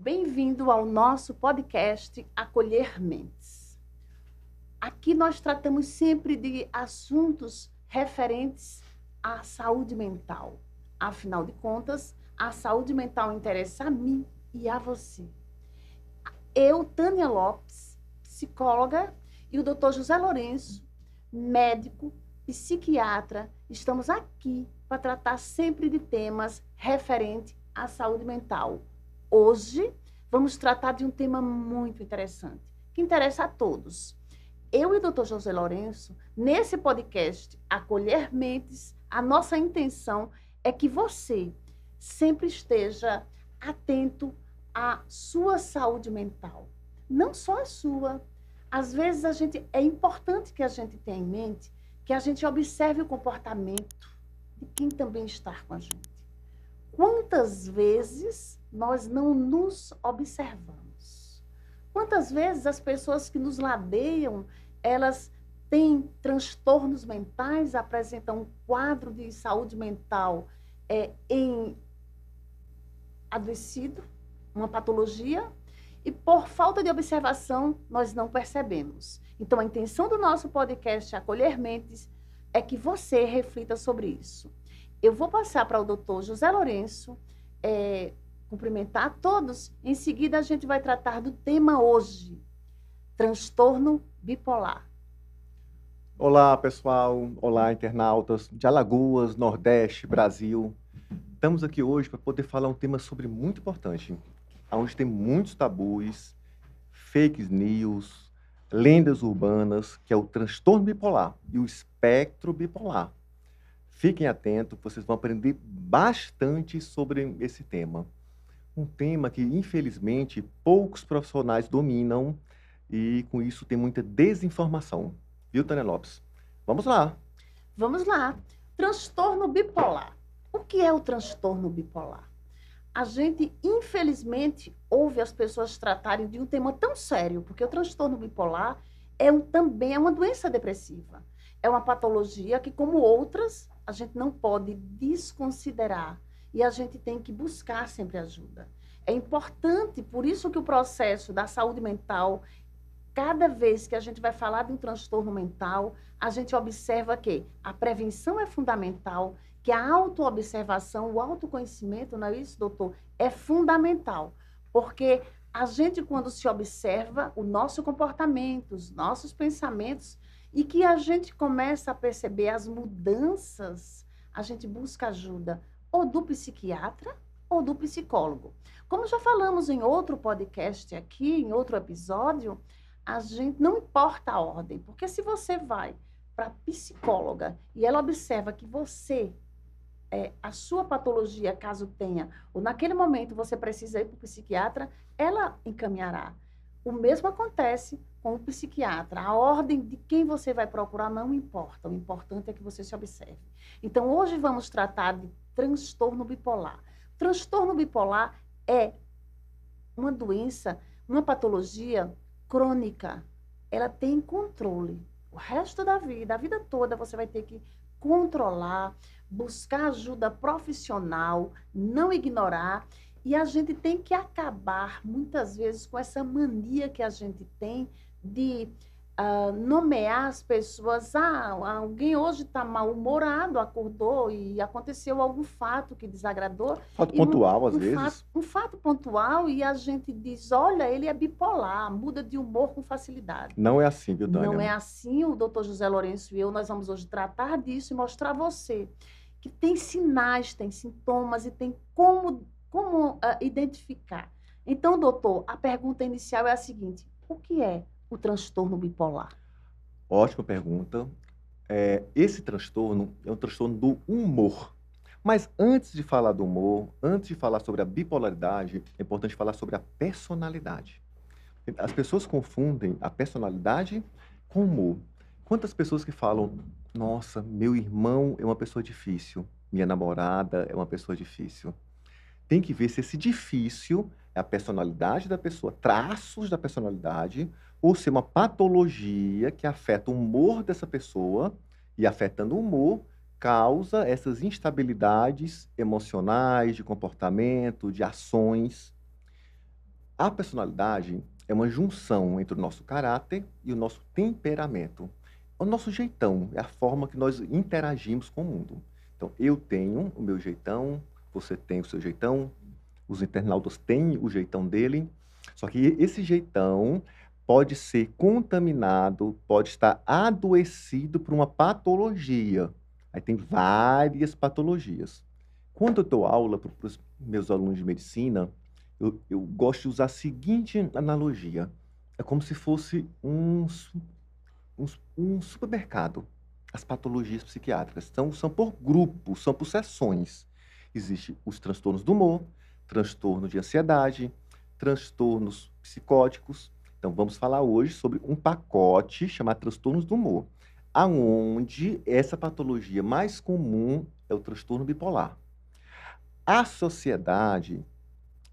Bem-vindo ao nosso podcast Acolher Mentes. Aqui nós tratamos sempre de assuntos referentes à saúde mental. Afinal de contas, a saúde mental interessa a mim e a você. Eu, Tânia Lopes, psicóloga, e o Dr. José Lourenço, médico, psiquiatra, estamos aqui para tratar sempre de temas referentes à saúde mental. Hoje, vamos tratar de um tema muito interessante, que interessa a todos. Eu e o Dr. José Lourenço, nesse podcast Acolher Mentes, a nossa intenção é que você sempre esteja atento à sua saúde mental. Não só a sua. Às vezes, é importante que a gente tenha em mente que a gente observe o comportamento de quem também está com a gente. Quantas vezes nós não nos observamos? Quantas vezes as pessoas que nos ladeiam, elas têm transtornos mentais, apresentam um quadro de saúde mental em adoecido, uma patologia, e por falta de observação, nós não percebemos. Então, a intenção do nosso podcast Acolher Mentes é que você reflita sobre isso. Eu vou passar para o doutor José Lourenço, cumprimentar a todos. Em seguida, a gente vai tratar do tema hoje, transtorno bipolar. Olá, pessoal. Olá, internautas de Alagoas, Nordeste, Brasil. Estamos aqui hoje para poder falar um tema muito importante, onde tem muitos tabus, fake news, lendas urbanas, que é o transtorno bipolar e o espectro bipolar. Fiquem atentos, vocês vão aprender bastante sobre esse tema. Um tema que, infelizmente, poucos profissionais dominam e, com isso, tem muita desinformação. Viu, Tânia Lopes? Vamos lá. Vamos lá. Transtorno bipolar. O que é o transtorno bipolar? A gente, infelizmente, ouve as pessoas tratarem de um tema tão sério, porque o transtorno bipolar também é uma doença depressiva. É uma patologia que, como outras, a gente não pode desconsiderar e a gente tem que buscar sempre ajuda. É importante, por isso que o processo da saúde mental, cada vez que a gente vai falar de um transtorno mental, a gente observa que a prevenção é fundamental, que a autoobservação, o autoconhecimento, não é isso, doutor? É fundamental, porque a gente, quando se observa o nosso comportamento, os nossos pensamentos, e que a gente começa a perceber as mudanças, a gente busca ajuda ou do psiquiatra ou do psicólogo. Como já falamos em outro podcast aqui, em outro episódio, a gente não importa a ordem, porque se você vai para a psicóloga e ela observa que você, a sua patologia, caso tenha, ou naquele momento você precisa ir para o psiquiatra, ela encaminhará. O mesmo acontece com o psiquiatra. A ordem de quem você vai procurar não importa. O importante é que você se observe. Então, hoje vamos tratar de transtorno bipolar. Transtorno bipolar é uma doença, uma patologia crônica. Ela tem controle. O resto da vida, a vida toda, você vai ter que controlar, buscar ajuda profissional, não ignorar. E a gente tem que acabar, muitas vezes, com essa mania que a gente tem de nomear as pessoas. Alguém hoje está mal-humorado, acordou e aconteceu algum fato que desagradou. Fato pontual, às vezes. Um fato pontual, e a gente diz, olha, ele é bipolar, muda de humor com facilidade. Não é assim, viu, Tânia? Não é assim. O doutor José Lourenço e eu, nós vamos hoje tratar disso e mostrar a você que tem sinais, tem sintomas e tem como identificar. Então, doutor, a pergunta inicial é a seguinte: o que é o transtorno bipolar? Ótima pergunta. Esse transtorno é um transtorno do humor. Mas antes de falar do humor, antes de falar sobre a bipolaridade, é importante falar sobre a personalidade. As pessoas confundem a personalidade com o humor. Quantas pessoas que falam, nossa, meu irmão é uma pessoa difícil, minha namorada é uma pessoa difícil. Tem que ver se esse difícil é a personalidade da pessoa, traços da personalidade, ou se é uma patologia que afeta o humor dessa pessoa, e afetando o humor, causa essas instabilidades emocionais, de comportamento, de ações. A personalidade é uma junção entre o nosso caráter e o nosso temperamento. O nosso jeitão é a forma que nós interagimos com o mundo. Então, eu tenho o meu jeitão, você tem o seu jeitão, os internautas têm o jeitão dele, só que esse jeitão pode ser contaminado, pode estar adoecido por uma patologia. Aí tem várias patologias. Quando eu dou aula para os meus alunos de medicina, eu gosto de usar a seguinte analogia. É como se fosse um supermercado. As patologias psiquiátricas são por grupos, são por seções. Existem os transtornos do humor, transtorno de ansiedade, transtornos psicóticos. Então, vamos falar hoje sobre um pacote chamado transtornos do humor, aonde essa patologia mais comum é o transtorno bipolar. A sociedade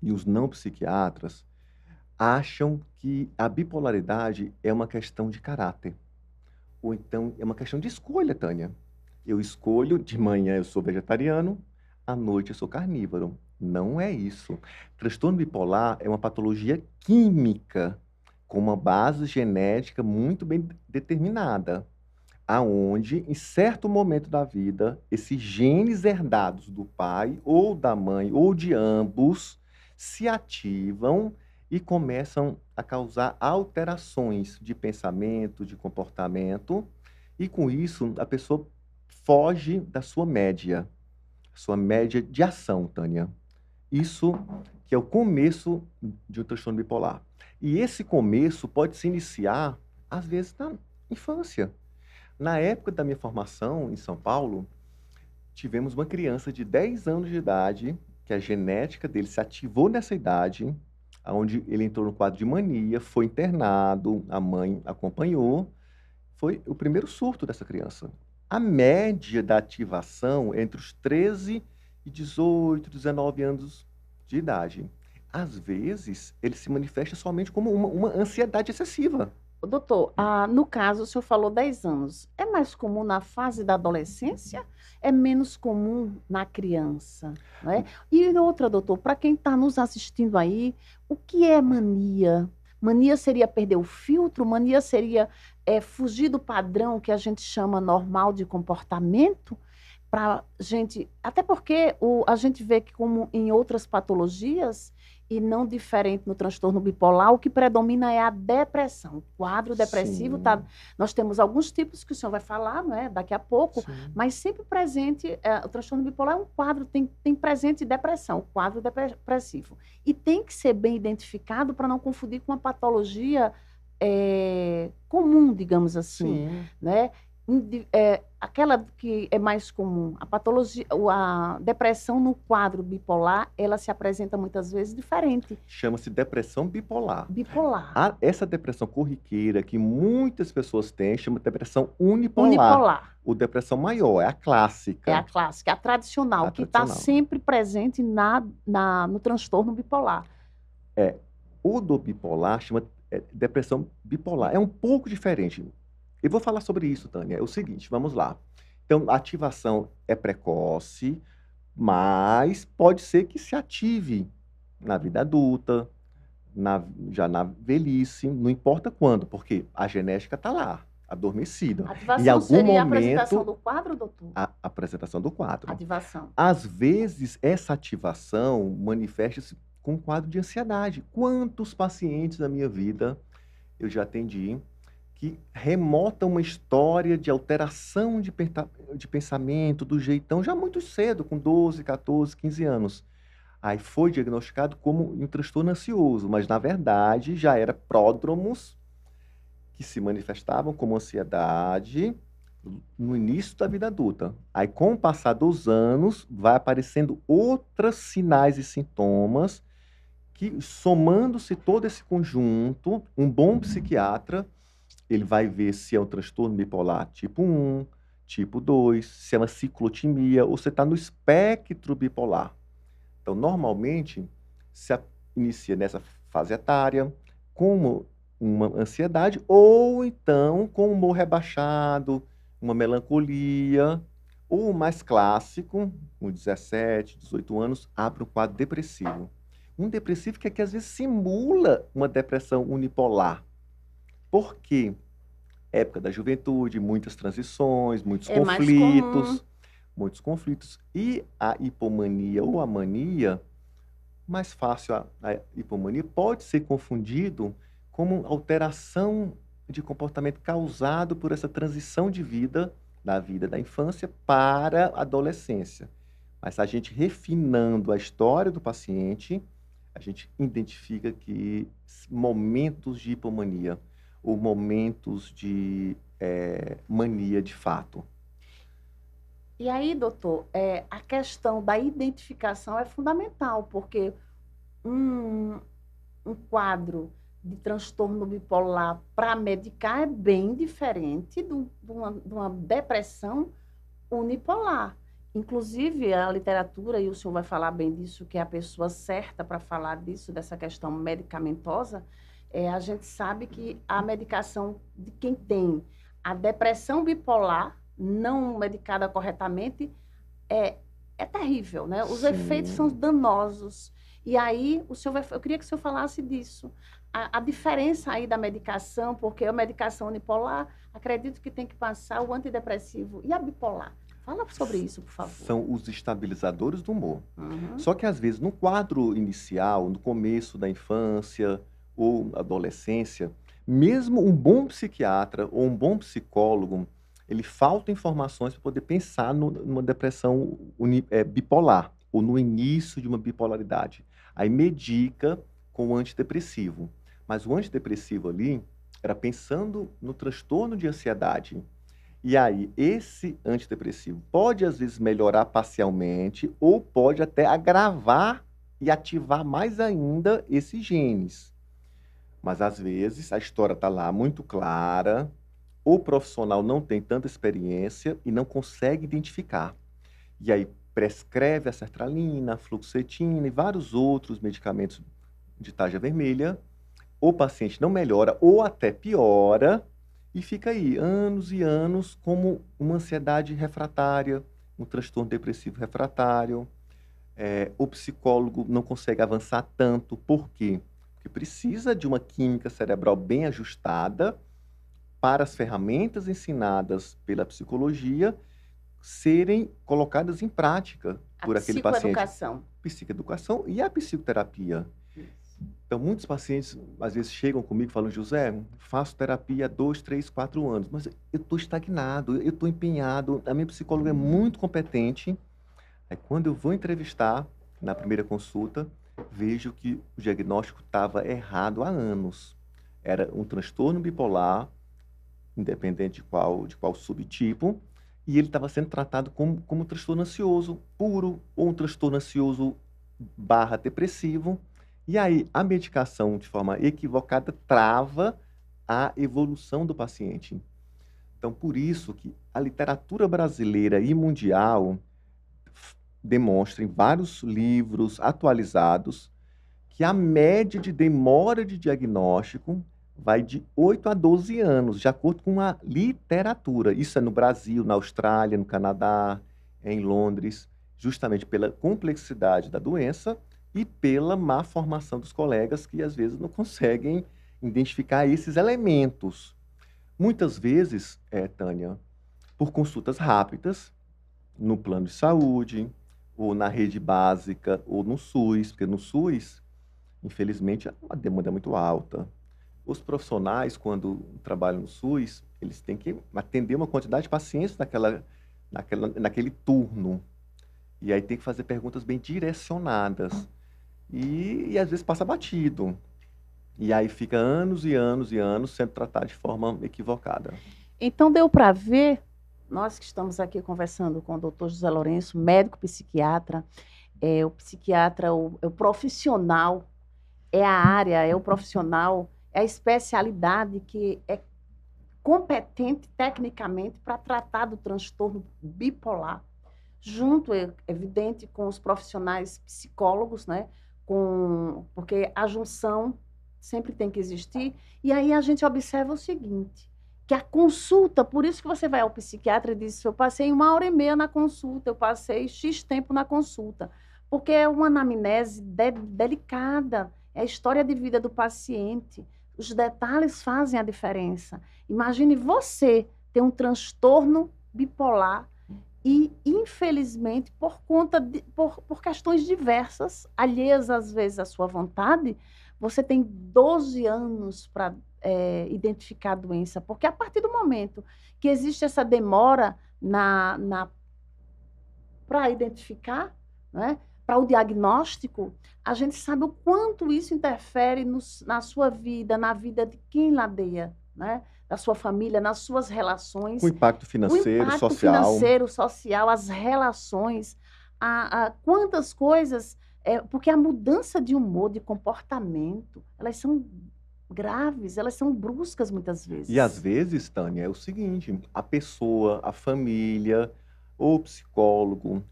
e os não psiquiatras acham que a bipolaridade é uma questão de caráter. Ou então é uma questão de escolha, Tânia. Eu escolho, de manhã eu sou vegetariano, à noite eu sou carnívoro. Não é isso. Transtorno bipolar é uma patologia química, com uma base genética muito bem determinada, aonde, em certo momento da vida, esses genes herdados do pai ou da mãe ou de ambos se ativam e começam a causar alterações de pensamento, de comportamento, e com isso a pessoa foge da sua média de ação, Tânia. Isso que é o começo de um transtorno bipolar. E esse começo pode se iniciar, às vezes, na infância. Na época da minha formação em São Paulo, tivemos uma criança de 10 anos de idade, que a genética dele se ativou nessa idade, onde ele entrou no quadro de mania, foi internado, a mãe acompanhou. Foi o primeiro surto dessa criança. A média da ativação é entre os 13 e 18, 19 anos de idade. Às vezes, ele se manifesta somente como uma ansiedade excessiva. Doutor, no caso, o senhor falou 10 anos. É mais comum na fase da adolescência? É menos comum na criança? Não é? E outra, doutor, para quem está nos assistindo aí, o que é mania? Mania seria perder o filtro? Mania seria fugir do padrão que a gente chama normal de comportamento? Para gente, até porque a gente vê que, como em outras patologias, e não diferente no transtorno bipolar, o que predomina é a depressão. O quadro depressivo Sim, nós temos alguns tipos que o senhor vai falar, não é, daqui a pouco, sim. mas sempre presente, o transtorno bipolar é um quadro, tem presente depressão, o quadro depressivo. E tem que ser bem identificado para não confundir com uma patologia comum, digamos assim, Sim. né? Aquela que é mais comum, a patologia, a depressão no quadro bipolar, ela se apresenta muitas vezes diferente. Chama-se depressão bipolar. Bipolar, Essa depressão corriqueira que muitas pessoas têm chama de depressão unipolar. unipolar, Ou depressão maior, é a é a clássica. clássica, a tradicional, A que está tradicional. sempre presente no transtorno bipolar. O do bipolar chama depressão bipolar. É um pouco diferente. Eu vou falar sobre isso, Tânia. É o seguinte, vamos lá. Então, a ativação é precoce, mas pode ser que se ative na vida adulta, já na velhice, não importa quando, porque a genética está lá, adormecida. A Em ativação algum seria a apresentação momento, do quadro, doutor? a apresentação do quadro. Ativação. Às vezes, essa ativação manifesta-se com um quadro de ansiedade. Quantos pacientes na minha vida eu já atendi que remontam uma história de alteração de pensamento, do jeitão, já muito cedo, com 12, 14, 15 anos. Aí foi diagnosticado como um transtorno ansioso, mas, na verdade, já era pródromos que se manifestavam como ansiedade no início da vida adulta. Aí, com o passar dos anos, vai aparecendo outros sinais e sintomas que, somando-se todo esse conjunto, um bom psiquiatra, ele vai ver se é um transtorno bipolar tipo 1, tipo 2, se é uma ciclotimia, ou se está no espectro bipolar. Então, normalmente, se inicia nessa fase etária, com uma ansiedade, ou então com humor rebaixado, uma melancolia, ou o mais clássico, com 17, 18 anos, abre um quadro depressivo. um depressivo que às vezes simula uma depressão unipolar. Por quê? Época da juventude, muitas transições, É mais comum. muitos conflitos. E a hipomania ou a mania, mais fácil, a hipomania pode ser confundido como alteração de comportamento causado por essa transição de vida, da vida da infância para a adolescência. Mas a gente refinando a história do paciente, a gente identifica que momentos de hipomania ou momentos de mania de fato. E aí, doutor, a questão da identificação é fundamental, porque um, um quadro de transtorno bipolar para medicar é bem diferente de uma depressão unipolar. Inclusive, a literatura, e o senhor vai falar bem disso, que é a pessoa certa para falar disso, dessa questão medicamentosa, a gente sabe que a medicação de quem tem a depressão bipolar, não medicada corretamente, é terrível, né? Os efeitos são Sim. danosos. E aí, eu queria que o senhor falasse disso. A diferença aí da medicação, porque a medicação unipolar, acredito que tem que passar o antidepressivo. E a bipolar? Fala sobre isso, por favor. São os estabilizadores do humor. Uhum. Só que, às vezes, no quadro inicial, no começo da infância ou adolescência, mesmo um bom psiquiatra ou um bom psicólogo, ele falta informações para poder pensar numa depressão bipolar ou no início de uma bipolaridade. Aí medica com o antidepressivo. Mas o antidepressivo ali era pensando no transtorno de ansiedade. E aí, esse antidepressivo pode, às vezes, melhorar parcialmente ou pode até agravar e ativar mais ainda esses genes. Mas, às vezes, a história está lá muito clara, o profissional não tem tanta experiência e não consegue identificar. E aí, prescreve a sertralina, a fluoxetina e vários outros medicamentos de tarja vermelha. O paciente não melhora ou até piora e fica aí anos e anos como uma ansiedade refratária, um transtorno depressivo refratário. O psicólogo não consegue avançar tanto. Por quê? Porque precisa de uma química cerebral bem ajustada para as ferramentas ensinadas pela psicologia serem colocadas em prática por aquele paciente. Psicoeducação. Psicoeducação e a psicoterapia. Então, muitos pacientes, às vezes, chegam comigo e falam, José, faço terapia há 2, 3, 4 anos, mas eu estou estagnado, eu estou empenhado, a minha psicóloga é muito competente. Aí, quando eu vou entrevistar, na primeira consulta, vejo que o diagnóstico estava errado há anos. Era um transtorno bipolar, independente de qual subtipo, e ele estava sendo tratado como um transtorno ansioso puro, ou um transtorno ansioso / depressivo. E aí, a medicação, de forma equivocada, trava a evolução do paciente. Então, por isso que a literatura brasileira e mundial demonstra em vários livros atualizados que a média de demora de diagnóstico vai de 8 a 12 anos, de acordo com a literatura. Isso é no Brasil, na Austrália, no Canadá, em Londres, justamente pela complexidade da doença e pela má formação dos colegas que, às vezes, não conseguem identificar esses elementos. Muitas vezes, Tânia, por consultas rápidas, no plano de saúde, ou na rede básica, ou no SUS, porque no SUS, infelizmente, a demanda é muito alta. Os profissionais, quando trabalham no SUS, eles têm que atender uma quantidade de pacientes naquele turno. E aí tem que fazer perguntas bem direcionadas. E às vezes passa batido. E aí fica anos e anos e anos sendo tratado de forma equivocada. Então, deu para ver, nós que estamos aqui conversando com o doutor José Lourenço, médico psiquiatra, o psiquiatra, o profissional, é a área, é o profissional, é a especialidade que é competente tecnicamente para tratar do transtorno bipolar, junto, é evidente, com os profissionais psicólogos, né? Porque a junção sempre tem que existir. E aí a gente observa o seguinte, que a consulta, por isso que você vai ao psiquiatra e diz, eu passei 1h30 na consulta, eu passei X tempo na consulta, Porque é uma anamnese delicada, é a história de vida do paciente. Os detalhes fazem a diferença. Imagine você ter um transtorno bipolar e, infelizmente, por questões diversas, alheias às vezes à sua vontade, você tem 12 anos para identificar a doença. Porque a partir do momento que existe essa demora para identificar, né, para o diagnóstico, a gente sabe o quanto isso interfere na sua vida, na vida de quem ladeia, né? Da sua família, nas suas relações. O impacto financeiro, social. Social, as relações, quantas coisas, porque a mudança de humor, de comportamento, elas são graves, elas são bruscas muitas vezes. E às vezes, Tânia, é o seguinte, a pessoa, a família, ou o psicólogo,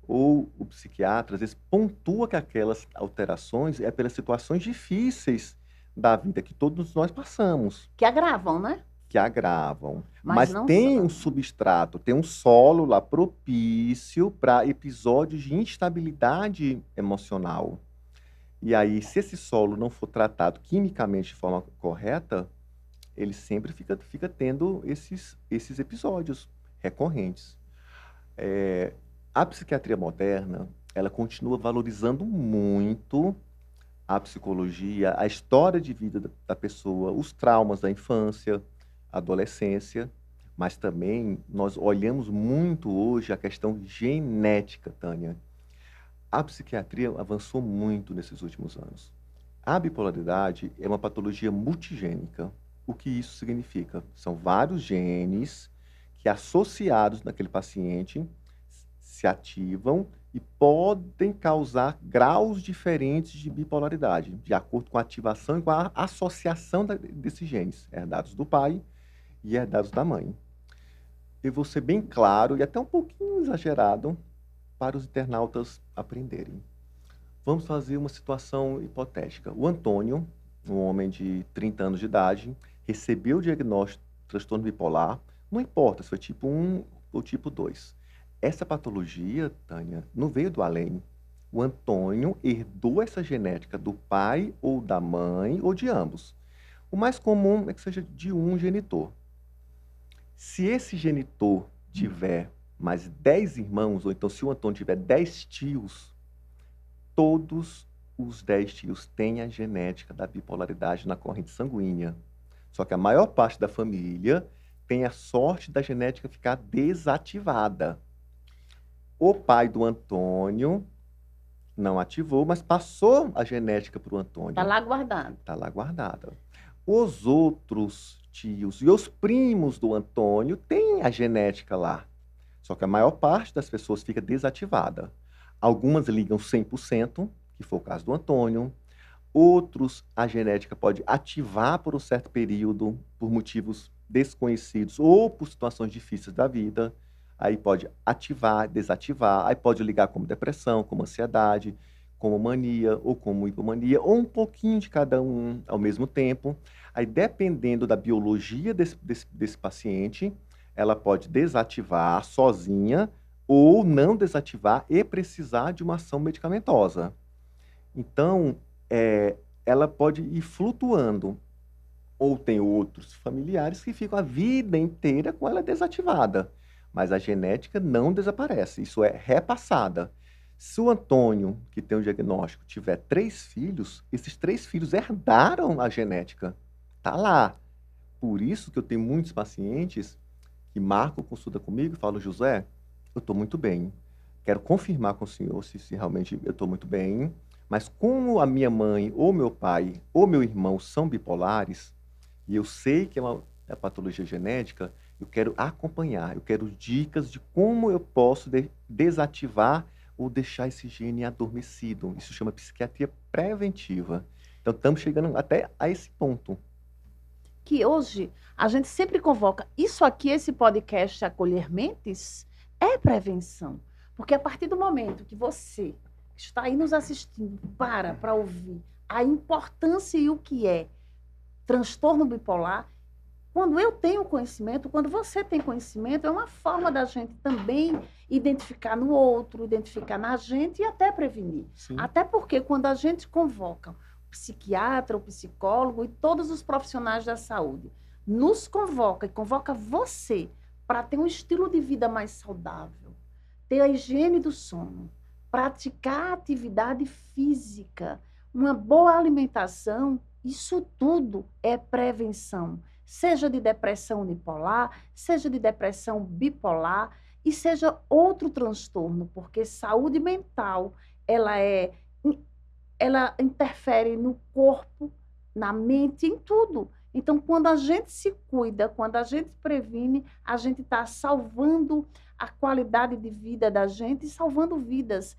ou o psiquiatra, às vezes pontua que aquelas alterações é pelas situações difíceis da vida que todos nós passamos. Que agravam, né? Que agravam. Mas Mas não tem só. um substrato, tem um solo lá propício para episódios de instabilidade emocional. E aí, se esse solo não for tratado quimicamente de forma correta, ele sempre fica tendo esses episódios recorrentes. A psiquiatria moderna, ela continua valorizando muito a psicologia, a história de vida da pessoa, os traumas da infância, adolescência, mas também nós olhamos muito hoje a questão genética, Tânia. A psiquiatria avançou muito nesses últimos anos. A bipolaridade é uma patologia multigênica. O que isso significa? São vários genes que, associados naquele paciente, se ativam e podem causar graus diferentes de bipolaridade, de acordo com a ativação e com a associação desses genes, herdados do pai e herdados da mãe. Eu vou ser bem claro e até um pouquinho exagerado para os internautas aprenderem. Vamos fazer uma situação hipotética. O Antônio, um homem de 30 anos de idade, recebeu o diagnóstico de transtorno bipolar, não importa se foi tipo 1 ou tipo 2. Essa patologia, Tânia, não veio do além. O Antônio herdou essa genética do pai ou da mãe ou de ambos. O mais comum é que seja de um genitor. Se esse genitor tiver mais 10 irmãos, ou então se o Antônio tiver 10 tios, todos os 10 tios têm a genética da bipolaridade na corrente sanguínea. Só que a maior parte da família tem a sorte da genética ficar desativada. O pai do Antônio não ativou, mas passou a genética para o Antônio. Está lá guardado. Está lá guardada. Os outros tios e os primos do Antônio têm a genética lá. Só que a maior parte das pessoas fica desativada. Algumas ligam 100%, que foi o caso do Antônio. Outros, a genética pode ativar por um certo período, por motivos desconhecidos ou por situações difíceis da vida. Aí pode ativar, desativar. Aí pode ligar como depressão, como ansiedade, como mania ou como hipomania, ou um pouquinho de cada um ao mesmo tempo. Aí, dependendo da biologia desse paciente, ela pode desativar sozinha ou não desativar e precisar de uma ação medicamentosa. Então, ela pode ir flutuando. Ou tem outros familiares que ficam a vida inteira com ela desativada. Mas a genética não desaparece, isso é repassada. Se o Antônio, que tem o diagnóstico, tiver 3 filhos, esses 3 filhos herdaram a genética. Está lá. Por isso que eu tenho muitos pacientes que marcam consulta comigo e falam: José, eu estou muito bem. Quero confirmar com o senhor se realmente eu estou muito bem. Mas como a minha mãe, ou meu pai, ou meu irmão são bipolares, e eu sei que é uma patologia genética, eu quero acompanhar, eu quero dicas de como eu posso desativar ou deixar esse gene adormecido. Isso chama psiquiatria preventiva. Então, estamos chegando até a esse ponto. Que hoje a gente sempre convoca isso aqui, esse podcast Acolher Mentes, é prevenção. Porque a partir do momento que você está aí nos assistindo, para ouvir a importância e o que é transtorno bipolar, Quando eu tenho conhecimento, quando você tem conhecimento, é uma forma da gente também identificar no outro, identificar na gente e até prevenir. Sim. Até porque quando a gente convoca o psiquiatra, o psicólogo e todos os profissionais da saúde, nos convoca e convoca você para ter um estilo de vida mais saudável, ter a higiene do sono, praticar atividade física, uma boa alimentação, isso tudo é prevenção, seja de depressão unipolar, seja de depressão bipolar e seja outro transtorno, porque saúde mental, ela interfere no corpo, na mente, em tudo. Então, quando a gente se cuida, quando a gente previne, a gente está salvando a qualidade de vida da gente e salvando vidas.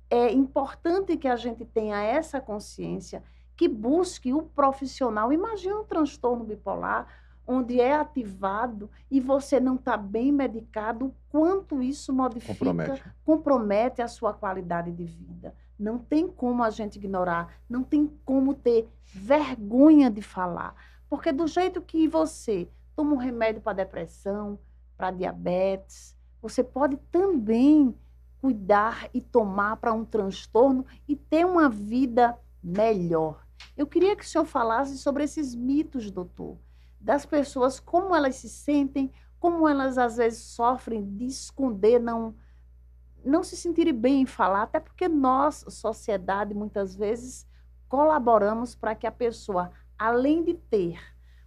É importante que a gente tenha essa consciência, que busque o profissional. Imagina um transtorno bipolar, onde é ativado e você não está bem medicado, o quanto isso modifica, compromete a sua qualidade de vida. Não tem como a gente ignorar, não tem como ter vergonha de falar. Porque do jeito que você toma um remédio para depressão, para diabetes, você pode também cuidar e tomar para um transtorno e ter uma vida melhor. Eu queria que o senhor falasse sobre esses mitos, doutor, das pessoas, como elas se sentem, como elas às vezes sofrem de esconder, não se sentirem bem em falar, até porque nós, sociedade, muitas vezes colaboramos para que a pessoa, além de ter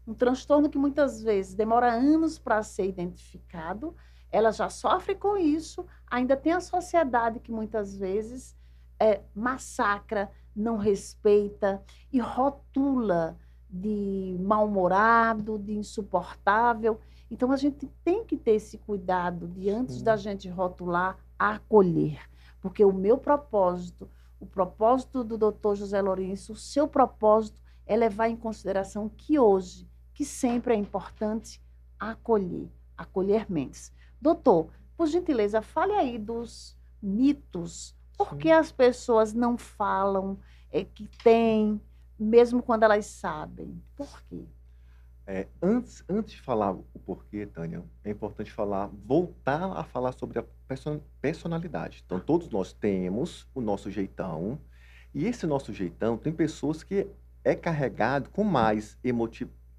um transtorno que muitas vezes demora anos para ser identificado, ela já sofre com isso, ainda tem a sociedade que muitas vezes massacra, não respeita e rotula de mal-humorado, de insuportável. Então, a gente tem que ter esse cuidado de, antes da gente rotular, acolher. Porque o meu propósito, o propósito do doutor José Lourenço, o seu propósito é levar em consideração que hoje, que sempre é importante, acolher mentes. Doutor, por gentileza, fale aí dos mitos. Por que as pessoas não falam que tem, mesmo quando elas sabem? Por quê? Antes de falar o porquê, Tânia, é importante voltar a falar sobre a personalidade. Então, todos nós temos o nosso jeitão, e esse nosso jeitão tem pessoas que é carregado com mais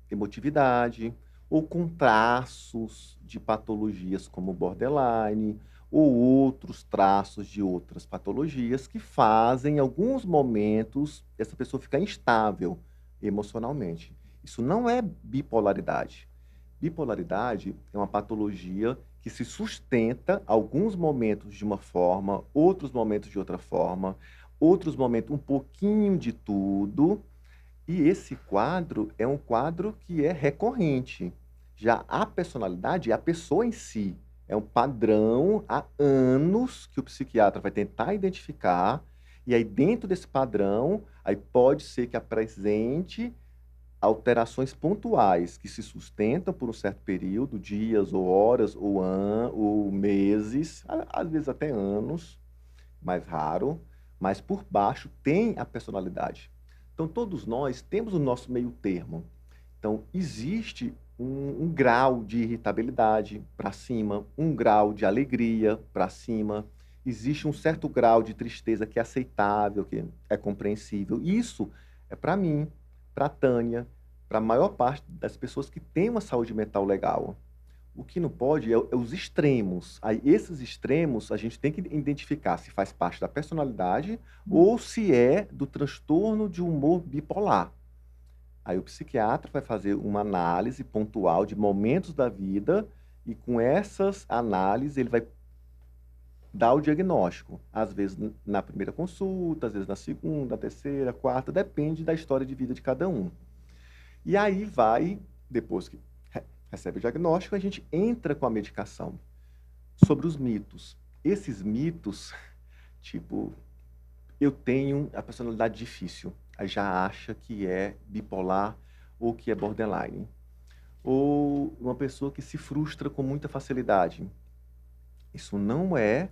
emotividade, ou com traços de patologias como borderline, ou outros traços de outras patologias que fazem, em alguns momentos, essa pessoa ficar instável emocionalmente. Isso não é bipolaridade. Bipolaridade é uma patologia que se sustenta alguns momentos de uma forma, outros momentos de outra forma, outros momentos um pouquinho de tudo. E esse quadro é um quadro que é recorrente. Já a personalidade é a pessoa em si. É um padrão há anos que o psiquiatra vai tentar identificar. E aí, dentro desse padrão, aí pode ser que apresente alterações pontuais que se sustentam por um certo período, dias ou horas ou meses, às vezes até anos, mais raro, mas por baixo tem a personalidade. Então, todos nós temos o nosso meio termo. Então, existe um grau de irritabilidade para cima, um grau de alegria para cima, existe um certo grau de tristeza que é aceitável, que é compreensível. Isso é para mim, para a Tânia, para a maior parte das pessoas que têm uma saúde mental legal. O que não pode é os extremos. Aí, esses extremos, a gente tem que identificar se faz parte da personalidade ou se é do transtorno de humor bipolar. Aí o psiquiatra vai fazer uma análise pontual de momentos da vida e com essas análises ele vai dar o diagnóstico. Às vezes na primeira consulta, às vezes na segunda, terceira, quarta, depende da história de vida de cada um. E aí depois que recebe o diagnóstico, a gente entra com a medicação. Sobre os mitos. Esses mitos, tipo, eu tenho a personalidade difícil, aí já acha que é bipolar ou que é borderline. Ou uma pessoa que se frustra com muita facilidade. Isso não é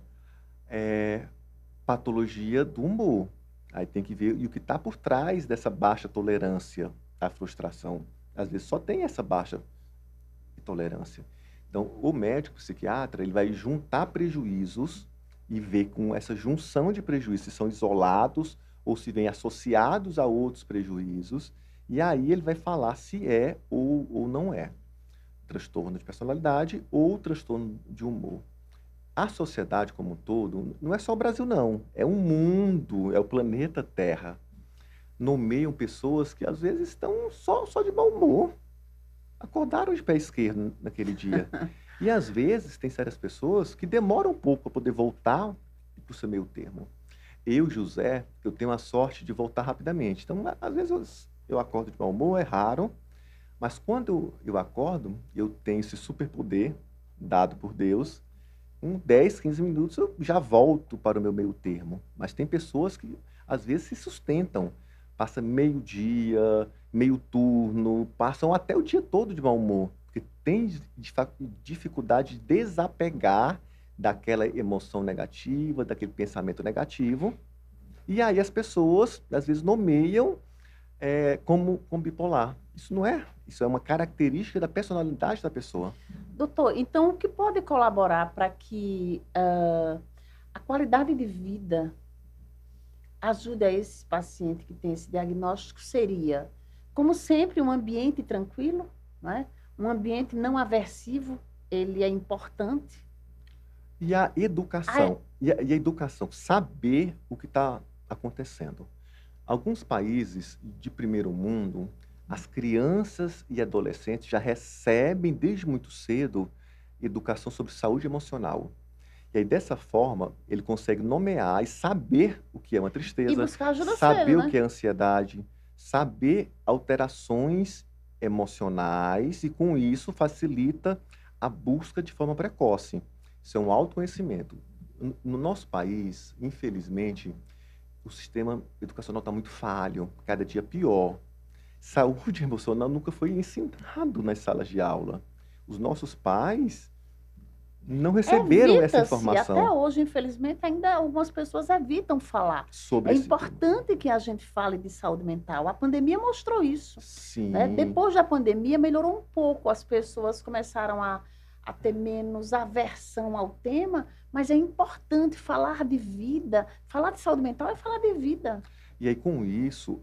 patologia do humor. Aí tem que ver e o que está por trás dessa baixa tolerância à frustração. Às vezes só tem essa baixa tolerância. Então, o médico psiquiatra, ele vai juntar prejuízos e ver com essa junção de prejuízos se são isolados ou se vêm associados a outros prejuízos, e aí ele vai falar se é ou não é transtorno de personalidade ou transtorno de humor. A sociedade como um todo, não é só o Brasil não, é um mundo, é o planeta Terra. Nomeiam pessoas que às vezes estão só de mau humor, acordaram de pé esquerdo naquele dia. E às vezes tem certas pessoas que demoram um pouco para poder voltar para o seu meio termo. Eu, José, eu tenho a sorte de voltar rapidamente. Então, às vezes eu acordo de mau humor, é raro, mas quando eu acordo, eu tenho esse superpoder dado por Deus. Em 10, 15 minutos eu já volto para o meu meio termo. Mas tem pessoas que às vezes se sustentam. Passa meio dia, meio turno, passam até o dia todo de mau humor. Porque tem dificuldade de desapegar daquela emoção negativa, daquele pensamento negativo. E aí as pessoas, às vezes, nomeiam como bipolar. Isso não é. Isso é uma característica da personalidade da pessoa. Doutor, então o que pode colaborar para que a qualidade de vida ajude a esse paciente que tem esse diagnóstico seria, como sempre, um ambiente tranquilo, né? Um ambiente não aversivo, ele é importante. E a educação, e a educação, saber o que está acontecendo. Alguns países de primeiro mundo, as crianças e adolescentes já recebem desde muito cedo educação sobre saúde emocional. E aí, dessa forma, ele consegue nomear e saber o que é uma E tristeza, buscar ajuda saber cedo, o né? que é ansiedade, saber alterações emocionais e, com isso, facilita a busca de forma precoce. Isso é um autoconhecimento. No nosso país, infelizmente, o sistema educacional está muito falho, cada dia pior. Saúde emocional nunca foi ensinado nas salas de aula. Os nossos pais não receberam essa Evita-se, até informação hoje, infelizmente, ainda algumas pessoas evitam falar. sobre É esse tema. importante que a gente fale de saúde mental. A pandemia mostrou isso, né? Sim, Depois da pandemia, melhorou um pouco. As pessoas começaram a ter menos aversão ao tema, mas é importante falar de vida. Falar de saúde mental é falar de vida. e aí com isso,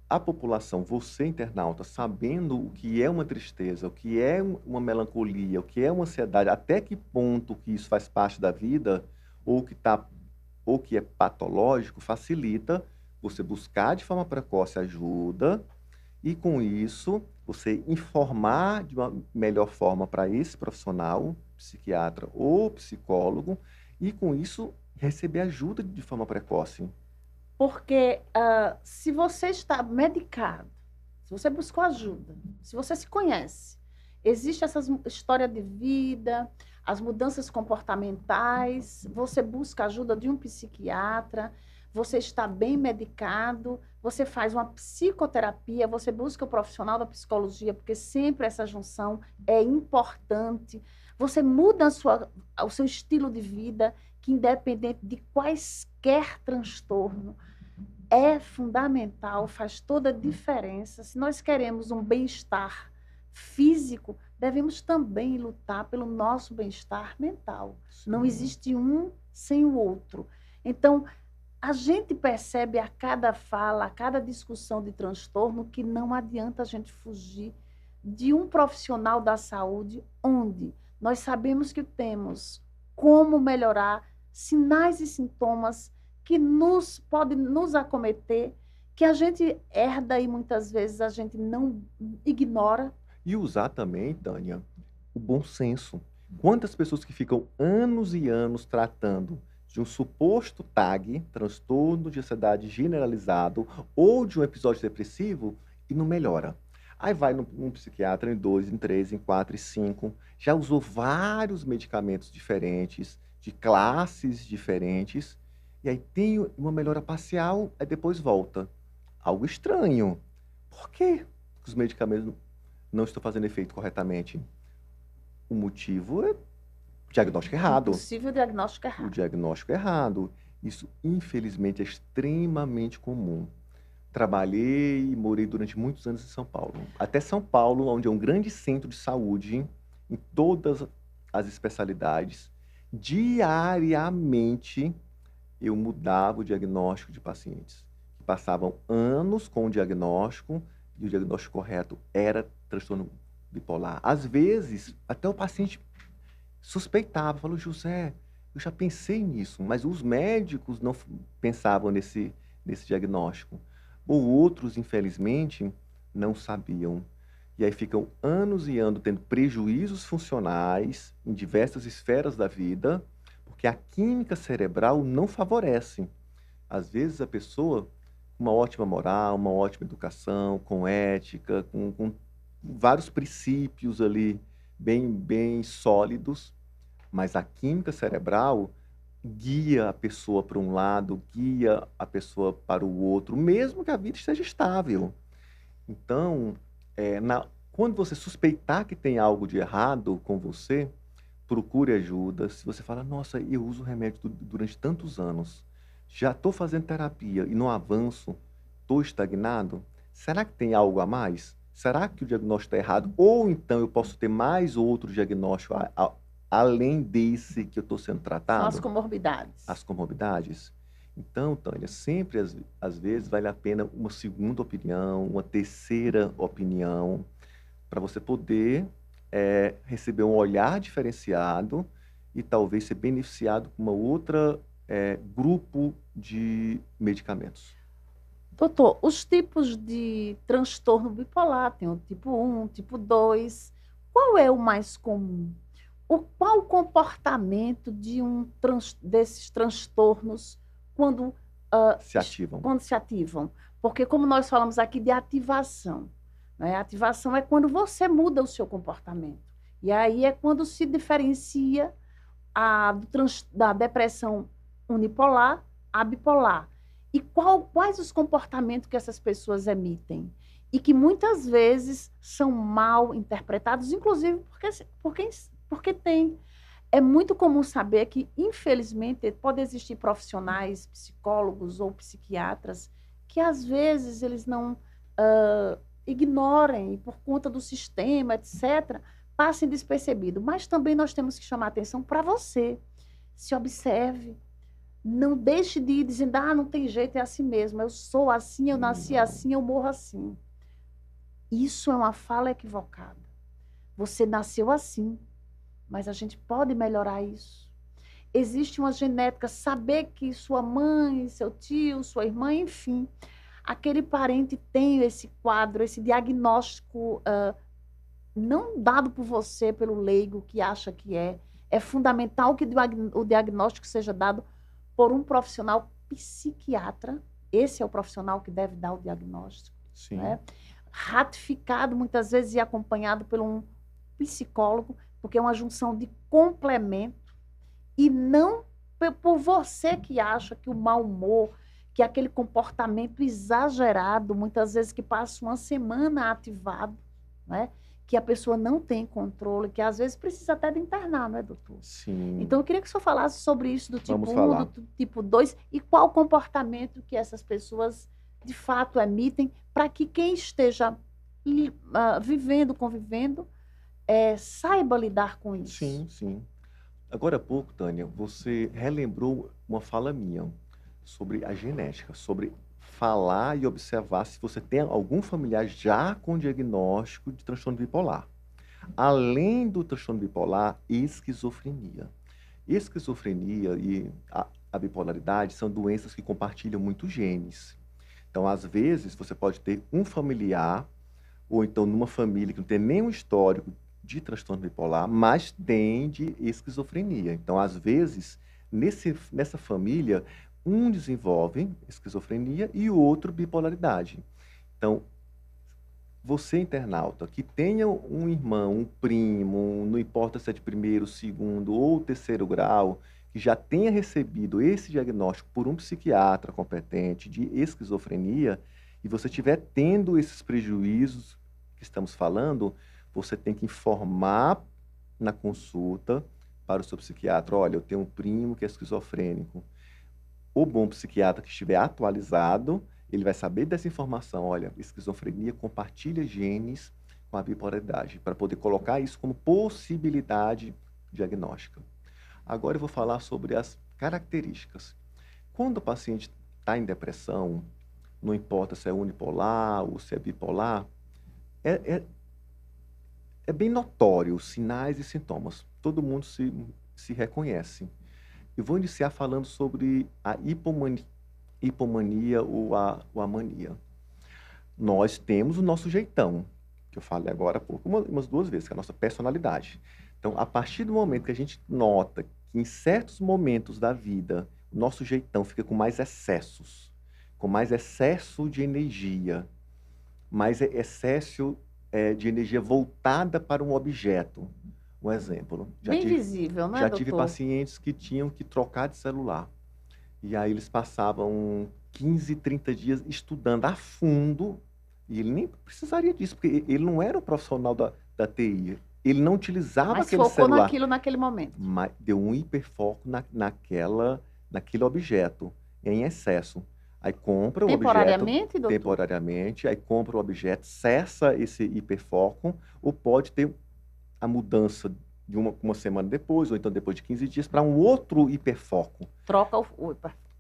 a população, você internauta, sabendo o que é uma tristeza, o que é uma melancolia, o que é uma ansiedade, até que ponto que isso faz parte da vida, ou que é patológico, facilita você buscar de forma precoce ajuda e, com isso, você informar de uma melhor forma para esse profissional, psiquiatra ou psicólogo, e, com isso, receber ajuda de forma precoce. Porque se você está medicado, se você buscou ajuda, se você se conhece, existe essa história de vida, as mudanças comportamentais, você busca ajuda de um psiquiatra, você está bem medicado, você faz uma psicoterapia, você busca o profissional da psicologia, porque sempre essa junção é importante. Você muda o seu estilo de vida, que independente de quaisquer transtorno, é fundamental, faz toda a diferença. Se nós queremos um bem-estar físico, devemos também lutar pelo nosso bem-estar mental. Não existe um sem o outro. Então, a gente percebe a cada fala, a cada discussão de transtorno, que não adianta a gente fugir de um profissional da saúde onde nós sabemos que temos como melhorar sinais e sintomas que podem nos acometer, que a gente herda e muitas vezes a gente não ignora. E usar também, Tânia, o bom senso. Quantas pessoas que ficam anos e anos tratando de um suposto TAG, transtorno de ansiedade generalizado, ou de um episódio depressivo, e não melhora. Aí vai num psiquiatra em 2, em 3, em 4, em 5, já usou vários medicamentos diferentes, de classes diferentes, e aí tem uma melhora parcial, aí depois volta. Algo estranho. Por que os medicamentos não estão fazendo efeito corretamente? O motivo é o diagnóstico errado. Possível diagnóstico O errado. diagnóstico errado. Isso, infelizmente, é extremamente comum. Trabalhei e morei durante muitos anos em São Paulo. Até São Paulo, onde é um grande centro de saúde, em todas as especialidades, diariamente eu mudava o diagnóstico de pacientes que passavam anos com o diagnóstico e o diagnóstico correto era transtorno bipolar. Às vezes, até o paciente suspeitava, falou, José, eu já pensei nisso, mas os médicos não pensavam nesse diagnóstico. Ou outros, infelizmente, não sabiam. E aí ficam anos e anos tendo prejuízos funcionais em diversas esferas da vida, porque a química cerebral não favorece. Às vezes a pessoa, com uma ótima moral, uma ótima educação, com ética, com vários princípios ali bem sólidos, mas a química cerebral guia a pessoa para um lado, guia a pessoa para o outro, mesmo que a vida esteja estável. Então, quando você suspeitar que tem algo de errado com você, procure ajuda. Se você fala, nossa, eu uso remédio durante tantos anos, já estou fazendo terapia e não avanço, estou estagnado, será que tem algo a mais? Será que o diagnóstico está errado? Ou então eu posso ter mais outro diagnóstico além desse que eu estou sendo São tratado? as comorbidades. As comorbidades. Então, Tânia, sempre, às vezes, vale a pena uma segunda opinião, uma terceira opinião, para você poder receber um olhar diferenciado e talvez ser beneficiado com uma outra grupo de medicamentos. Doutor, os tipos de transtorno bipolar, tem o tipo 1, tipo 2. Qual é o mais comum? Qual o comportamento desses transtornos quando Se ativam. quando se ativam? Porque como nós falamos aqui de ativação, né? Ativação é quando você muda o seu comportamento. E aí é quando se diferencia da depressão unipolar à bipolar. E quais os comportamentos que essas pessoas emitem? E que muitas vezes são mal interpretados, inclusive porque tem. É muito comum saber que, infelizmente, pode existir profissionais, psicólogos ou psiquiatras, que às vezes eles não ignorem, por conta do sistema, etc., passem despercebido. Mas também nós temos que chamar atenção para você. Se observe. Não deixe de ir dizendo, não tem jeito, é assim mesmo. Eu sou assim, eu nasci assim, eu morro assim. Isso é uma fala equivocada. Você nasceu assim, mas a gente pode melhorar isso. Existe uma genética, saber que sua mãe, seu tio, sua irmã, enfim, aquele parente tem esse quadro, esse diagnóstico não dado por você, pelo leigo que acha que é. É fundamental que o diagnóstico seja dado por um profissional psiquiatra. Esse é o profissional que deve dar o diagnóstico. Sim. Né? Ratificado, muitas vezes, e acompanhado por um psicólogo, porque é uma junção de complemento e não por você que acha que o mau humor, que aquele comportamento exagerado, muitas vezes que passa uma semana ativado, né? Que a pessoa não tem controle, que às vezes precisa até de internar, não é, doutor? Sim. Então, eu queria que o senhor falasse sobre isso do tipo Vamos 1, falar. do tipo 2, e qual o comportamento que essas pessoas, de fato, emitem, para que quem esteja vivendo, convivendo, saiba lidar com isso. Sim, sim. Agora há pouco, Tânia, você relembrou uma fala minha sobre a genética, sobre falar e observar se você tem algum familiar já com diagnóstico de transtorno bipolar. Além do transtorno bipolar, esquizofrenia. Esquizofrenia e a bipolaridade são doenças que compartilham muitos genes. Então, às vezes, você pode ter um familiar, ou então numa família que não tem nenhum histórico de transtorno bipolar, mas tem de esquizofrenia. Então, às vezes, nessa família, um desenvolve esquizofrenia e o outro bipolaridade. Então, você, internauta, que tenha um irmão, um primo, não importa se é de primeiro, segundo ou terceiro grau, que já tenha recebido esse diagnóstico por um psiquiatra competente de esquizofrenia, e você estiver tendo esses prejuízos que estamos falando, você tem que informar na consulta para o seu psiquiatra, olha, eu tenho um primo que é esquizofrênico. O bom psiquiatra que estiver atualizado, ele vai saber dessa informação, olha, esquizofrenia compartilha genes com a bipolaridade, para poder colocar isso como possibilidade diagnóstica. Agora eu vou falar sobre as características. Quando o paciente está em depressão, não importa se é unipolar ou se é bipolar, é bem notório os sinais e sintomas. Todo mundo se reconhece. Eu vou iniciar falando sobre a hipomania ou a mania. Nós temos o nosso jeitão, que eu falei agora há pouco, umas 2 vezes, que é a nossa personalidade. Então, a partir do momento que a gente nota que em certos momentos da vida, o nosso jeitão fica com mais excessos, com mais excesso de energia, mais excesso de energia voltada para um objeto. Um exemplo. Bem visível, não é, Já doutor? tive pacientes que tinham que trocar de celular. E aí eles passavam 15, 30 dias estudando a fundo, e ele nem precisaria disso, porque ele não era um profissional da TI. Ele não utilizava Mas aquele focou celular. naquilo naquele momento. Mas deu um hiperfoco naquele objeto, em excesso. Aí compra o objeto Temporariamente, doutor? temporariamente, aí compra o objeto, cessa esse hiperfoco, ou pode ter a mudança de uma semana depois, ou então depois de 15 dias, para um outro hiperfoco. Troca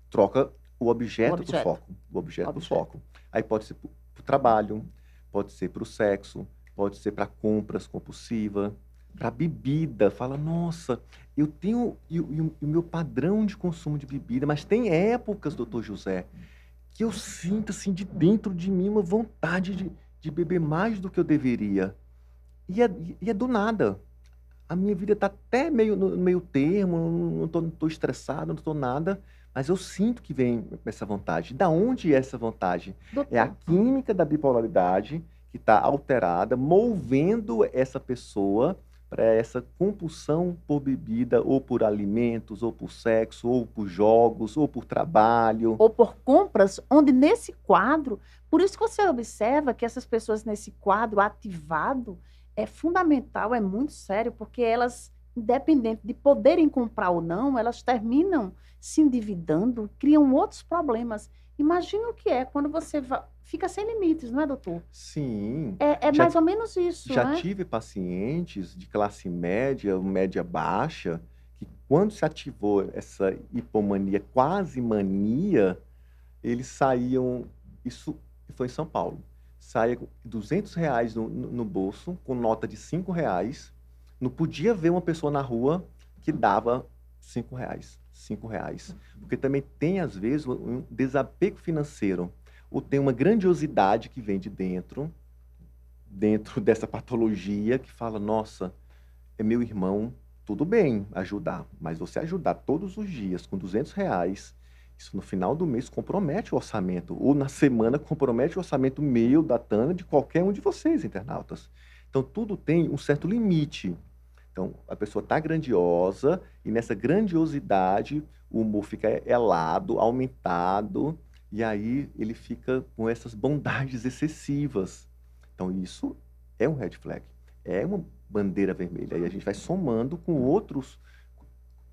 Troca o objeto do objeto. foco. O objeto do Objeto. foco. Aí pode ser para o trabalho, pode ser para o sexo, pode ser para compras compulsivas, para bebida. Fala, nossa, eu tenho o meu padrão de consumo de bebida, mas tem épocas, doutor José, que eu sinto assim de dentro de mim uma vontade de beber mais do que eu deveria. E é do nada. A minha vida está até no meio termo, não tô estressado, não estou nada, mas eu sinto que vem essa vontade. Da onde é essa vontade? É a Doutor, química da bipolaridade que está alterada, movendo essa pessoa para essa compulsão por bebida, ou por alimentos, ou por sexo, ou por jogos, ou por trabalho. ou por compras, onde nesse quadro, por isso que você observa que essas pessoas nesse quadro ativado é fundamental, é muito sério, porque elas, independente de poderem comprar ou não, elas terminam se endividando, criam outros problemas. Imagina o que é quando você fica sem limites, não é, doutor? Sim, É já mais ou menos isso, Já né? tive pacientes de classe média, média baixa, que quando se ativou essa hipomania, quase mania, eles saíam, isso foi em São Paulo, saía com R$ 200 no bolso, com nota de R$ 5, não podia ver uma pessoa na rua que dava R$ 5, porque também tem, às vezes, um desapego financeiro, ou tem uma grandiosidade que vem de dentro dessa patologia, que fala, nossa, é meu irmão, tudo bem ajudar, mas você ajudar todos os dias com R$ 200, isso no final do mês compromete o orçamento, ou na semana compromete o orçamento meu, da Tânia, de qualquer um de vocês, internautas. Então, tudo tem um certo limite. Então, a pessoa está grandiosa, e nessa grandiosidade, o humor fica elado, aumentado, e aí ele fica com essas bondades excessivas. Então, isso é um red flag, é uma bandeira vermelha. E a gente vai somando com outros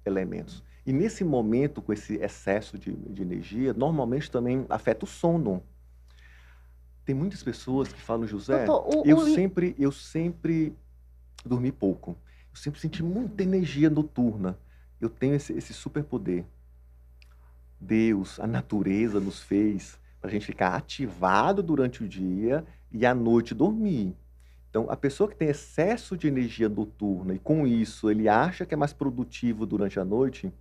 elementos. E nesse momento, com esse excesso de energia, normalmente também afeta o sono. Tem muitas pessoas que falam, José, Doutor, eu sempre dormi pouco. Eu sempre senti muita energia noturna. Eu tenho esse superpoder. Deus, a natureza nos fez para a gente ficar ativado durante o dia e à noite dormir. Então, a pessoa que tem excesso de energia noturna e com isso ele acha que é mais produtivo durante a noite,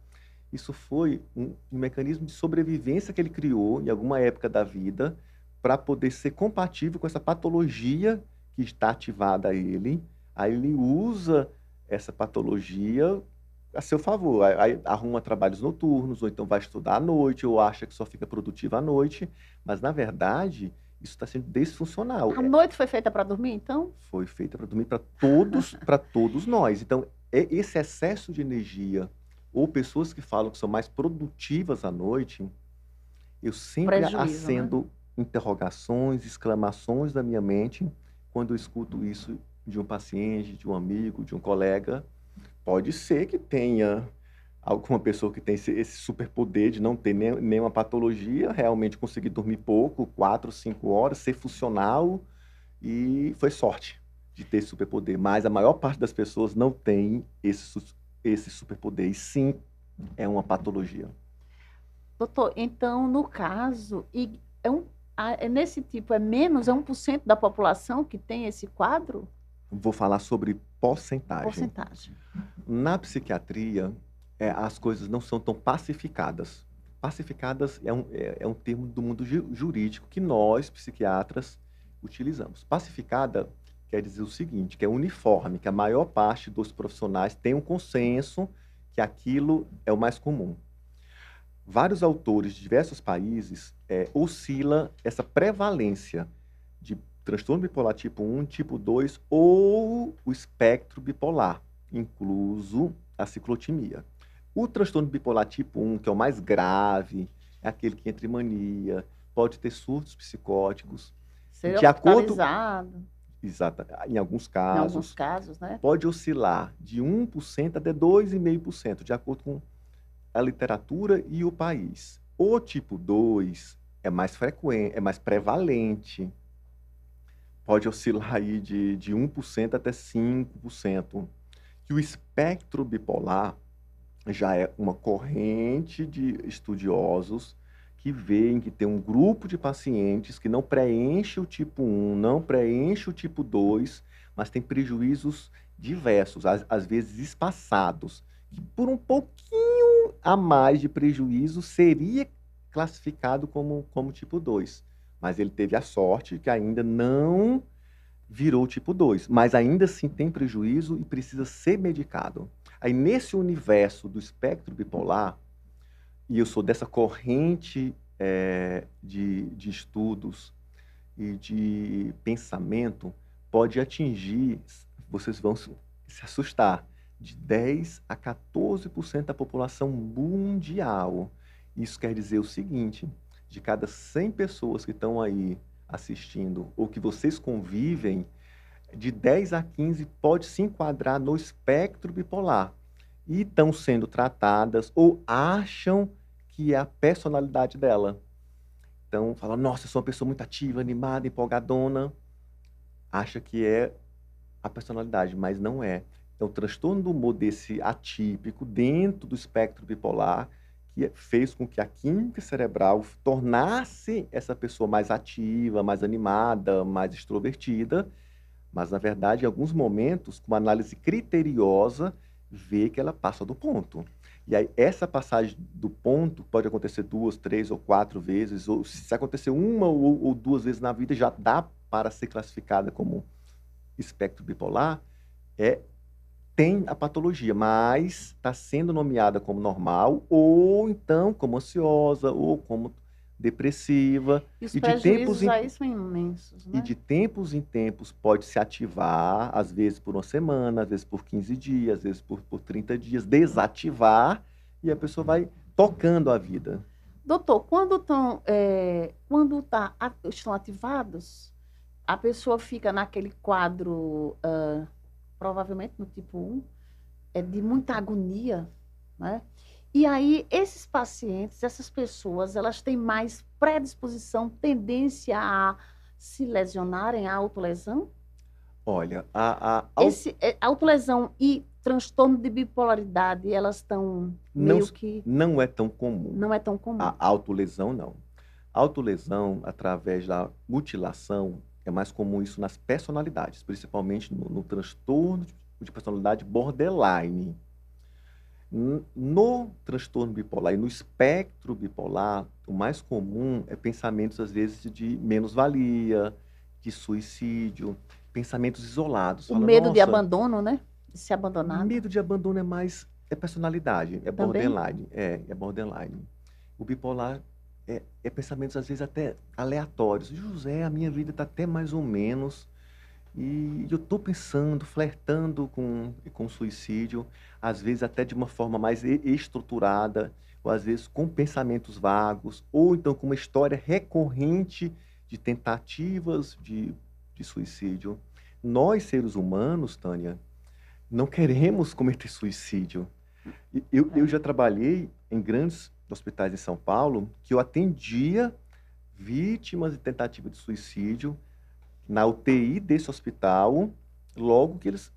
isso foi um mecanismo de sobrevivência que ele criou em alguma época da vida para poder ser compatível com essa patologia que está ativada a ele. Aí ele usa essa patologia a seu favor. Aí arruma trabalhos noturnos, ou então vai estudar à noite, ou acha que só fica produtivo à noite, mas na verdade isso está sendo disfuncional. a noite foi feita para dormir, então? Foi feita para dormir para todos nós. Então, esse excesso de energia, ou pessoas que falam que são mais produtivas à noite, eu sempre Prejuízo, acendo interrogações, exclamações na minha mente quando eu escuto isso de um paciente, de um amigo, de um colega. Pode ser que tenha alguma pessoa que tem esse superpoder de não ter nenhuma patologia, realmente conseguir dormir pouco, 4, 5 horas, ser funcional, e foi sorte de ter esse superpoder. Mas a maior parte das pessoas não tem esse superpoder, e sim, é uma patologia. Doutor, então, no caso, nesse tipo, é menos, é 1% da população que tem esse quadro? Vou falar sobre porcentagem. Porcentagem. Na psiquiatria, as coisas não são tão pacificadas. Pacificadas é um termo do mundo jurídico que nós, psiquiatras, utilizamos. Pacificada quer dizer o seguinte, que é uniforme, que a maior parte dos profissionais tem um consenso que aquilo é o mais comum. Vários autores de diversos países oscila essa prevalência de transtorno bipolar tipo 1, tipo 2 ou o espectro bipolar, incluso a ciclotimia. O transtorno bipolar tipo 1, que é o mais grave, é aquele que entra em mania, pode ter surtos psicóticos. Seria De acordo, hospitalizado, exato, em alguns em alguns casos, casos, né? pode oscilar de 1% até 2,5%, de acordo com a literatura e o país. O tipo 2 é mais frequente, é mais prevalente, pode oscilar aí de 1% até 5%. E o espectro bipolar já é uma corrente de estudiosos que veem que tem um grupo de pacientes que não preenche o tipo 1, não preenche o tipo 2, mas tem prejuízos diversos, às vezes espaçados, que por um pouquinho a mais de prejuízo seria classificado como tipo 2. Mas ele teve a sorte que ainda não virou tipo 2, mas ainda assim tem prejuízo e precisa ser medicado. Aí, nesse universo do espectro bipolar, e eu sou dessa corrente de estudos e de pensamento, pode atingir, vocês vão se assustar, de 10 a 14% da população mundial. Isso quer dizer o seguinte, de cada 100 pessoas que estão aí assistindo, ou que vocês convivem, de 10 a 15 pode se enquadrar no espectro bipolar. E estão sendo tratadas ou acham que é a personalidade dela. Então, fala, nossa, eu sou uma pessoa muito ativa, animada, empolgadona. Acha que é a personalidade, mas não é. É o transtorno do humor desse atípico dentro do espectro bipolar que fez com que a química cerebral tornasse essa pessoa mais ativa, mais animada, mais extrovertida, mas, na verdade, em alguns momentos, com uma análise criteriosa, vê que ela passa do ponto. E aí, essa passagem do ponto pode acontecer 2, 3 ou 4 vezes, ou se acontecer uma ou 2 vezes na vida, já dá para ser classificada como espectro bipolar, tem a patologia, mas está sendo nomeada como normal, ou então como ansiosa, ou como depressiva. E os E de tempos prejuízos aí são imensos, e né? de tempos em tempos pode se ativar, às vezes por uma semana, às vezes por 15 dias, às vezes por 30 dias, desativar, e a pessoa vai tocando a vida. Doutor, estão ativados, a pessoa fica naquele quadro, provavelmente no tipo 1, de muita agonia, né? E aí, esses pacientes, essas pessoas, elas têm mais predisposição, tendência a se lesionarem, a autolesão? Olha, Autolesão e transtorno de bipolaridade, elas estão não, meio que... não é tão comum. Não é tão comum. A autolesão, não. Autolesão, através da mutilação, é mais comum isso nas personalidades, principalmente no transtorno de personalidade borderline. No transtorno bipolar e no espectro bipolar, o mais comum é pensamentos, às vezes, de menos-valia, de suicídio, pensamentos isolados. O Fala, medo de nossa, abandono, né? De ser abandonado. medo de abandono é personalidade, é Também? borderline. É borderline. O bipolar é pensamentos, às vezes, até aleatórios. José, a minha vida está até mais ou menos... E eu estou pensando, flertando com suicídio, às vezes até de uma forma mais estruturada, ou às vezes com pensamentos vagos, ou então com uma história recorrente de tentativas de suicídio. Nós, seres humanos, Tânia, não queremos cometer suicídio. Eu já trabalhei em grandes hospitais em São Paulo que eu atendia vítimas de tentativa de suicídio na UTI desse hospital, logo que eles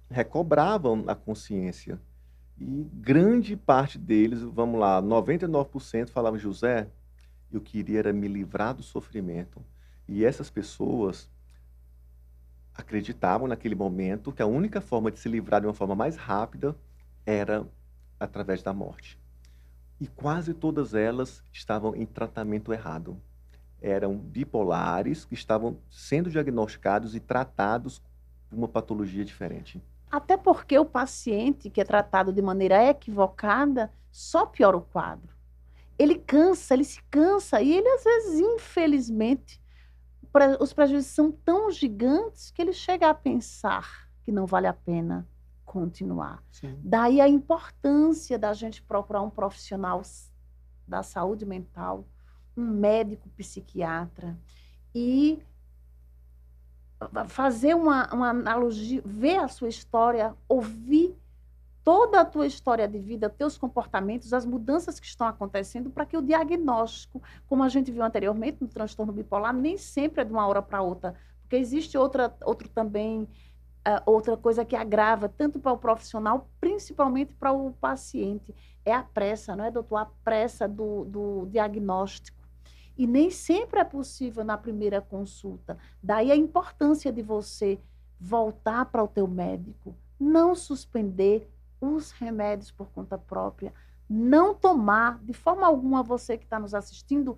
recobravam a consciência. E grande parte deles, vamos lá, 99% falavam: José, eu queria era me livrar do sofrimento. E essas pessoas acreditavam naquele momento que a única forma de se livrar de uma forma mais rápida era através da morte. E quase todas elas estavam em tratamento errado. Eram bipolares que estavam sendo diagnosticados e tratados por uma patologia diferente. Até porque o paciente que é tratado de maneira equivocada só piora o quadro. Ele cansa, ele se cansa e ele, às vezes, infelizmente, os prejuízos são tão gigantes que ele chega a pensar que não vale a pena continuar. Sim. Daí a importância da gente procurar um profissional da saúde mental, um médico psiquiatra e fazer uma analogia, ver a sua história, ouvir toda a tua história de vida, teus comportamentos, as mudanças que estão acontecendo, para que o diagnóstico, como a gente viu anteriormente no transtorno bipolar, nem sempre é de uma hora para outra, porque existe outro também, outra coisa que agrava, tanto para o profissional, principalmente para o paciente, é a pressa, não é, doutor? A pressa do diagnóstico. E nem sempre é possível na primeira consulta. Daí a importância de você voltar para o teu médico, não suspender os remédios por conta própria, não tomar, de forma alguma, você que está nos assistindo,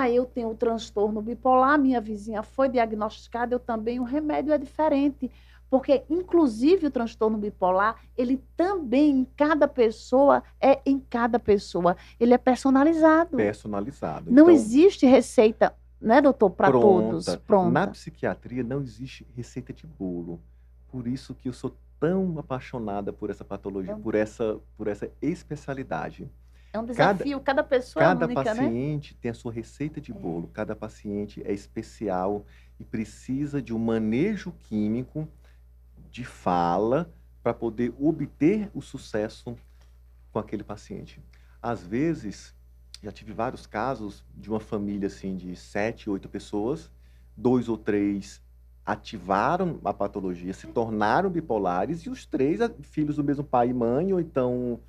eu tenho o transtorno bipolar, minha vizinha foi diagnosticada, eu também, o remédio é diferente. Porque, inclusive, o transtorno bipolar, ele também, em cada pessoa, ele é personalizado. Personalizado. Não Então, existe receita, né, doutor, para todos, Na pronta. psiquiatria não existe receita de bolo. Por isso que eu sou tão apaixonada por essa patologia, por essa especialidade. É um desafio, cada pessoa é Cada única, né? paciente tem a sua receita de bolo, cada paciente é especial e precisa de um manejo químico de fala para poder obter o sucesso com aquele paciente. Às vezes, já tive vários casos de uma família assim de 7, 8 pessoas, 2 ou 3 ativaram a patologia, se tornaram bipolares e os 3 filhos do mesmo pai e mãe, ou então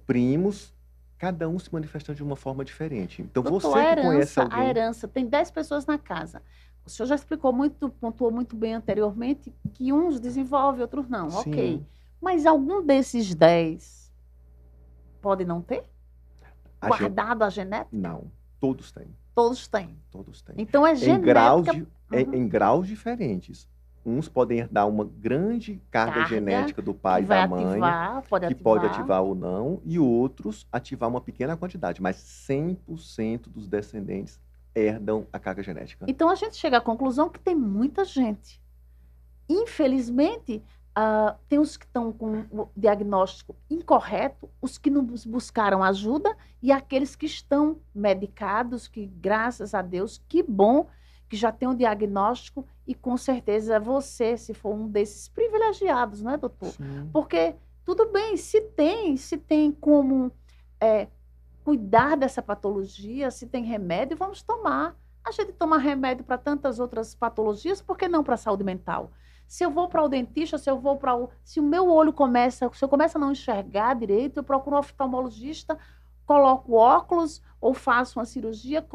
primos, cada um se manifestando de uma forma diferente. Então, Doutor, você que conhece a alguém... herança, tem 10 pessoas na casa. O senhor já explicou muito, pontuou muito bem anteriormente, que uns desenvolvem, outros não. Sim. Ok. Mas algum desses 10 pode não ter? Guardado a genética? Não, todos têm. Todos têm. Todos têm. Então é genética. Em graus diferentes. Uns podem herdar uma grande carga genética do pai e da mãe, que pode ativar ou não, e outros ativar uma pequena quantidade, mas 100% dos descendentes herdam a carga genética. Então a gente chega à conclusão que tem muita gente. Infelizmente, tem os que estão com o diagnóstico incorreto, os que não buscaram ajuda e aqueles que estão medicados, que graças a Deus, que bom que já tem um diagnóstico e com certeza você, se for um desses privilegiados, não é, doutor? Sim. Porque tudo bem, se tem como cuidar dessa patologia, se tem remédio, vamos tomar. A gente toma remédio para tantas outras patologias, por que não para a saúde mental? Se eu vou para o dentista, se o meu olho se eu começo a não enxergar direito, eu procuro um oftalmologista, coloco óculos ou faço uma cirurgia,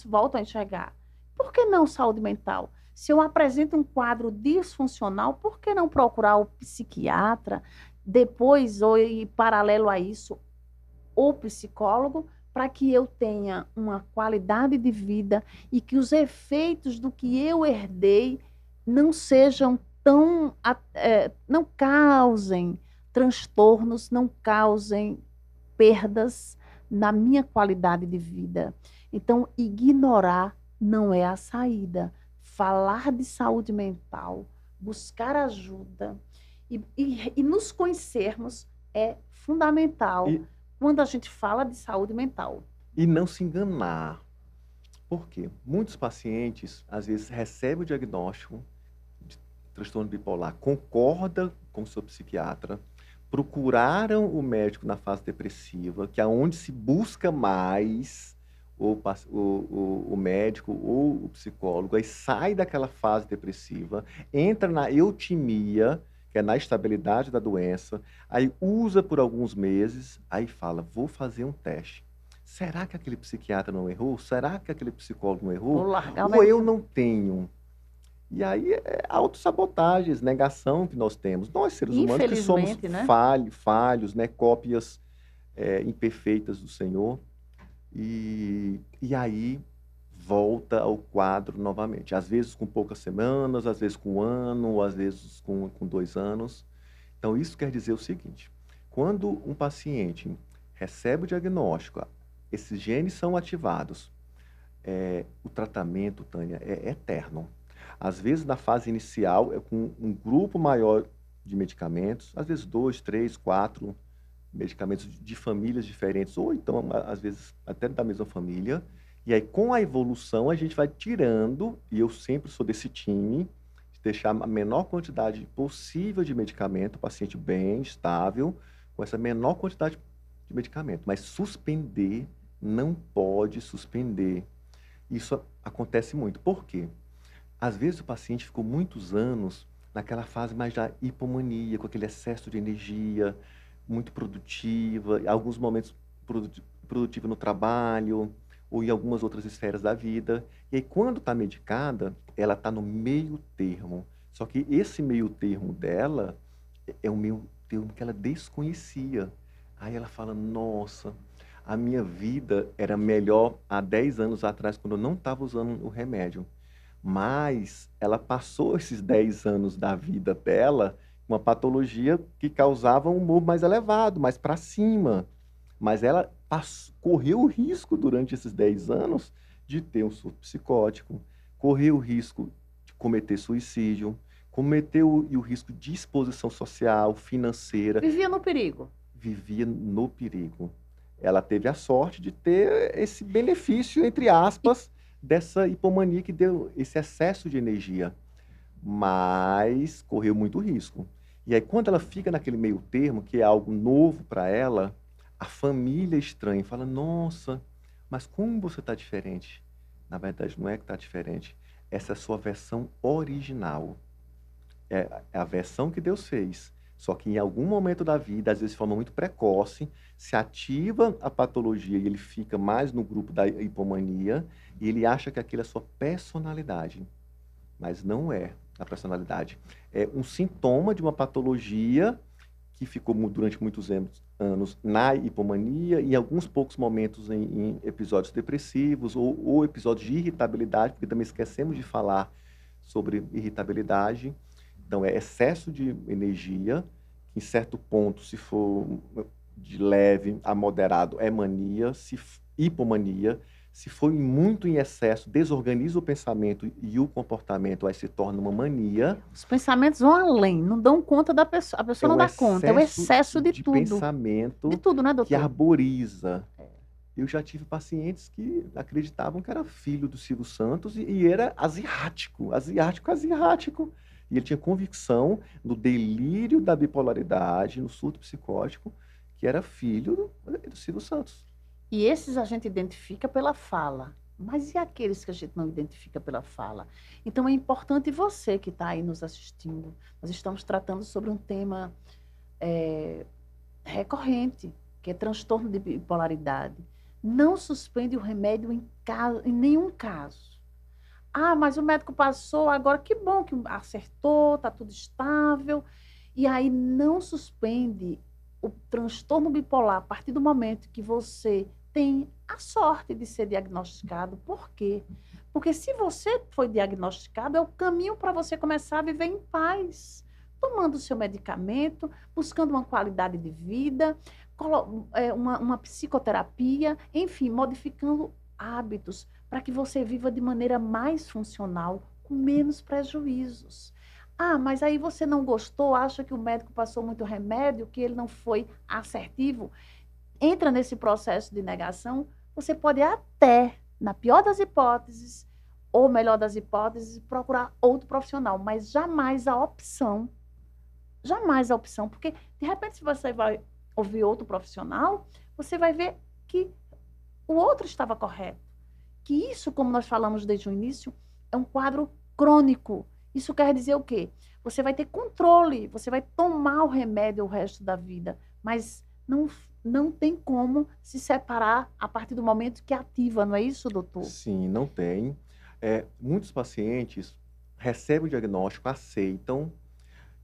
volto a enxergar. Por que não saúde mental? Se eu apresento um quadro disfuncional, por que não procurar o psiquiatra, depois, ou em paralelo a isso, o psicólogo, para que eu tenha uma qualidade de vida e que os efeitos do que eu herdei não sejam não causem transtornos, não causem perdas na minha qualidade de vida. Então, ignorar não é a saída. Falar de saúde mental, buscar ajuda e nos conhecermos é fundamental quando a gente fala de saúde mental. E não se enganar. Por quê? Muitos pacientes, às vezes, recebem o diagnóstico de transtorno bipolar, concorda com o seu psiquiatra, procuraram o médico na fase depressiva, que é onde se busca mais o médico ou o psicólogo, aí sai daquela fase depressiva, entra na eutimia, que é na estabilidade da doença, aí usa por alguns meses, aí fala, vou fazer um teste. Será que aquele psiquiatra não errou? Será que aquele psicólogo não errou? Vou largar o Ou eu medicamento. não tenho? E aí é autossabotagens, negação que nós temos. Nós, seres humanos, que somos Infelizmente, né? falhos, né? Cópias imperfeitas do Senhor. E aí volta ao quadro novamente. Às vezes com poucas semanas, às vezes com um ano, ou às vezes com 2 anos. Então, isso quer dizer o seguinte: quando um paciente recebe o diagnóstico, esses genes são ativados, o tratamento, Tânia, é eterno. Às vezes, na fase inicial, é com um grupo maior de medicamentos, às vezes 2, 3, 4 medicamentos de famílias diferentes, ou então, às vezes, até da mesma família. E aí, com a evolução, a gente vai tirando, e eu sempre sou desse time, de deixar a menor quantidade possível de medicamento, o paciente bem, estável, com essa menor quantidade de medicamento. Mas suspender, não pode suspender. Isso acontece muito. Por quê? Às vezes o paciente ficou muitos anos naquela fase mais da hipomania, com aquele excesso de energia, muito produtiva, em alguns momentos produtiva no trabalho, ou em algumas outras esferas da vida. E aí, quando está medicada, ela está no meio termo. Só que esse meio termo dela é um meio termo que ela desconhecia. Aí ela fala, nossa, a minha vida era melhor há 10 anos atrás, quando eu não estava usando o remédio. Mas ela passou esses 10 anos da vida dela com uma patologia que causava um humor mais elevado, mais para cima. Mas ela correu o risco durante esses 10 anos de ter um surto psicótico, correu o risco de cometer suicídio, cometeu o risco de exposição social, financeira, Vivia no perigo. vivia no perigo. Ela teve a sorte de ter esse benefício, entre aspas, dessa hipomania que deu esse excesso de energia, mas correu muito risco. E aí, quando ela fica naquele meio termo, que é algo novo para ela, a família estranha fala, nossa, mas como você está diferente? Na verdade, não é que está diferente. Essa é a sua versão original. É a versão que Deus fez. Só que em algum momento da vida, às vezes de forma muito precoce, se ativa a patologia e ele fica mais no grupo da hipomania e ele acha que aquilo é a sua personalidade. Mas não é a personalidade. É um sintoma de uma patologia que ficou durante muitos anos na hipomania e em alguns poucos momentos em episódios depressivos ou episódios de irritabilidade, porque também esquecemos de falar sobre irritabilidade. Então, é excesso de energia, que em certo ponto, se for de leve a moderado, é mania, hipomania. Se for muito em excesso, desorganiza o pensamento e o comportamento, aí se torna uma mania. Os pensamentos vão além, não dão conta da pessoa. A pessoa não dá conta. É o excesso de tudo. Pensamento De tudo, né, doutor? que arboriza. Eu já tive pacientes que acreditavam que era filho do Silvio Santos e era asiático. E ele tinha convicção no delírio da bipolaridade, no surto psicótico, que era filho do Silvio Santos. E esses a gente identifica pela fala. Mas e aqueles que a gente não identifica pela fala? Então é importante você que está aí nos assistindo. Nós estamos tratando sobre um tema recorrente, que é transtorno de bipolaridade. Não suspende o remédio em nenhum caso. Ah, mas o médico passou, agora que bom que acertou, está tudo estável. E aí não suspende o transtorno bipolar a partir do momento que você tem a sorte de ser diagnosticado. Por quê? Porque se você foi diagnosticado, é o caminho para você começar a viver em paz, tomando o seu medicamento, buscando uma qualidade de vida, uma psicoterapia, enfim, modificando hábitos para que você viva de maneira mais funcional, com menos prejuízos. Ah, mas aí você não gostou, acha que o médico passou muito remédio, que ele não foi assertivo. Entra nesse processo de negação, você pode até, na pior das hipóteses, ou melhor das hipóteses, procurar outro profissional, mas jamais a opção jamais a opção, porque de repente se você vai ouvir outro profissional, você vai ver que o outro estava correto. Que isso, como nós falamos desde o início, é um quadro crônico. Isso quer dizer o quê? Você vai ter controle, você vai tomar o remédio o resto da vida, mas não tem como se separar a partir do momento que ativa, não é isso, doutor? Sim, não tem. Muitos pacientes recebem o diagnóstico, aceitam,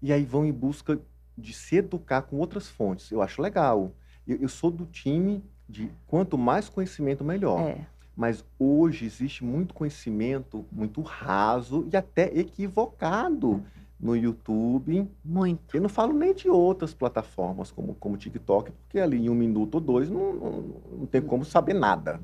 e aí vão em busca de se educar com outras fontes. Eu acho legal. Eu sou do time de quanto mais conhecimento, melhor. É, Mas hoje existe muito conhecimento, muito raso e até equivocado no YouTube. muito. Eu não falo nem de outras plataformas como o TikTok, porque ali em 1 minuto ou 2 não tem como saber nada.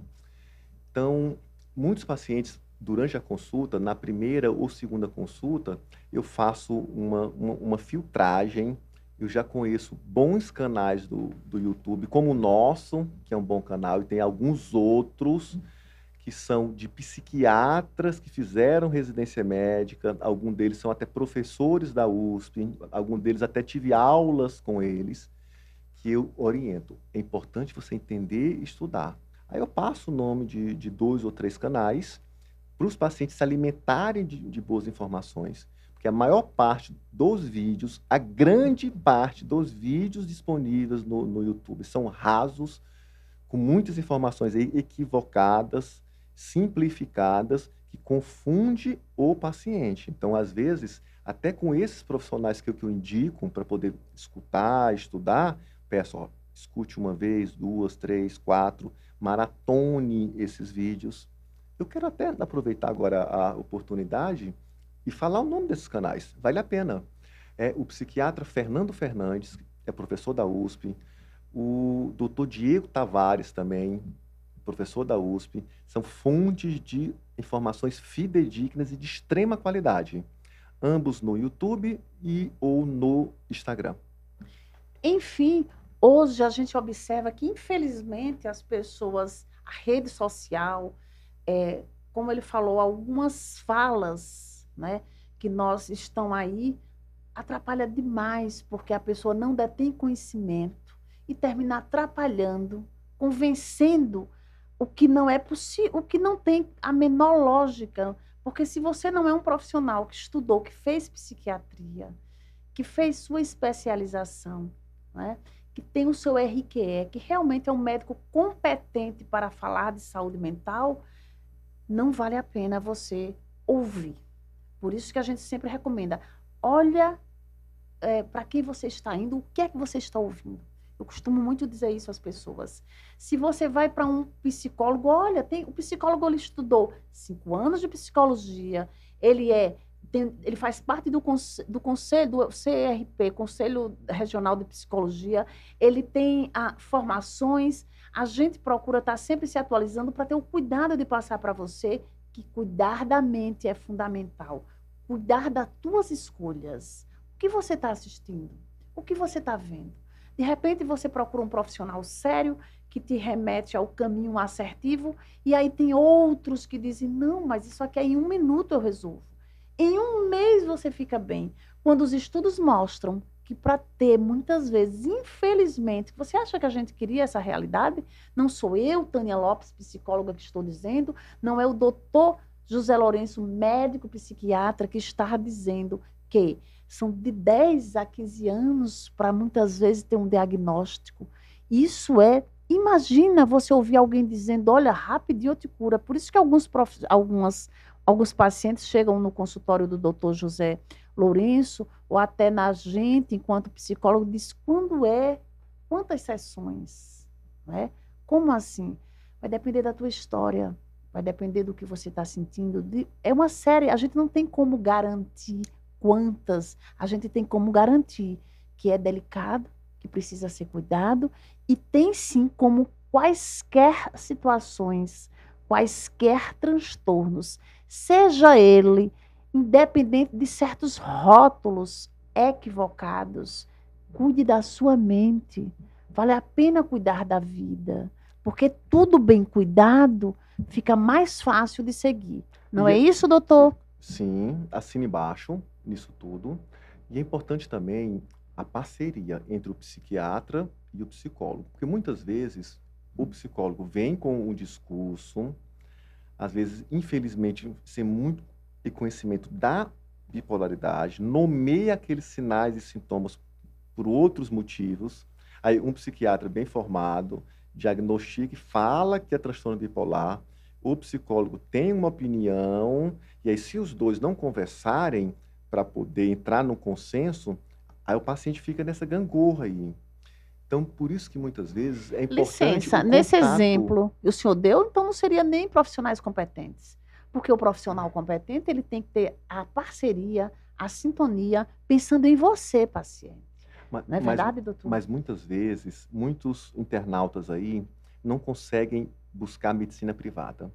Então, muitos pacientes, durante a consulta, na primeira ou segunda consulta, eu faço uma filtragem. Eu já conheço bons canais do YouTube, como o nosso, que é um bom canal, e tem alguns outros que são de psiquiatras que fizeram residência médica, alguns deles são até professores da USP, alguns deles até tive aulas com eles, que eu oriento. É importante você entender e estudar. Aí eu passo o nome de 2 ou 3 canais para os pacientes se alimentarem de boas informações. Porque a maior parte dos vídeos, a grande parte dos vídeos disponíveis no YouTube são rasos, com muitas informações aí equivocadas, simplificadas, que confunde o paciente. Então, às vezes, até com esses profissionais que eu indico para poder escutar, estudar, peço, ó, escute 1 vez, 2, 3, 4, maratone esses vídeos. Eu quero até aproveitar agora a oportunidade e falar o nome desses canais. Vale a pena. O psiquiatra Fernando Fernandes, é professor da USP, o doutor Diego Tavares também, professor da USP, são fontes de informações fidedignas e de extrema qualidade, ambos no YouTube ou no Instagram. Enfim, hoje a gente observa que, infelizmente, as pessoas, a rede social, como ele falou, algumas falas, né, que nós estão aí, atrapalha demais, porque a pessoa não detém conhecimento e termina atrapalhando, convencendo o que não é possível, o que não tem a menor lógica. Porque se você não é um profissional que estudou, que fez psiquiatria, que fez sua especialização, né, que tem o seu RQE, que realmente é um médico competente para falar de saúde mental, não vale a pena você ouvir. Por isso que a gente sempre recomenda, olha para quem você está indo, o que é que você está ouvindo. Eu costumo muito dizer isso às pessoas. Se você vai para um psicólogo, olha, o psicólogo ele estudou 5 anos de psicologia, ele faz parte do conselho, do CRP, Conselho Regional de Psicologia, ele tem formações, a gente procura estar sempre se atualizando para ter o cuidado de passar para você que cuidar da mente é fundamental. Cuidar das tuas escolhas. O que você está assistindo? O que você está vendo? De repente, você procura um profissional sério que te remete ao caminho assertivo e aí tem outros que dizem, não, mas isso aqui em 1 minuto eu resolvo. Em 1 mês você fica bem. Quando os estudos mostram que para ter, muitas vezes, infelizmente, você acha que a gente queria essa realidade? Não sou eu, Tânia Lopes, psicóloga, que estou dizendo, não é o doutor José Lourenço, médico psiquiatra, que está dizendo que são de 10 a 15 anos para muitas vezes ter um diagnóstico. Isso imagina você ouvir alguém dizendo, olha, rapidinho eu te cura. Por isso que alguns pacientes chegam no consultório do doutor José Lourenço, ou até na gente, enquanto psicólogo, diz, quantas sessões? Né? Como assim? Vai depender da tua história, vai depender do que você está sentindo. É uma série, a gente não tem como garantir quantas, a gente tem como garantir que é delicado, que precisa ser cuidado, e tem sim como quaisquer situações, quaisquer transtornos, seja ele independente de certos rótulos equivocados, cuide da sua mente. Vale a pena cuidar da vida, porque tudo bem cuidado fica mais fácil de seguir. Não é isso, doutor? Sim, assine embaixo nisso tudo. E é importante também a parceria entre o psiquiatra e o psicólogo. Porque muitas vezes o psicólogo vem com um discurso, às vezes, infelizmente, sem muito conhecimento da bipolaridade, nomeia aqueles sinais e sintomas por outros motivos. Aí um psiquiatra bem formado diagnostica e fala que é transtorno bipolar, o psicólogo tem uma opinião, e aí se os dois não conversarem para poder entrar no consenso, aí o paciente fica nessa gangorra aí. Então, por isso que muitas vezes é importante Licença, o nesse contato. exemplo que o senhor deu, então não seria nem profissionais competentes. Porque o profissional competente, ele tem que ter a parceria, a sintonia, pensando em você, paciente. Não é verdade, doutor? Mas muitas vezes, muitos internautas aí não conseguem buscar medicina privada.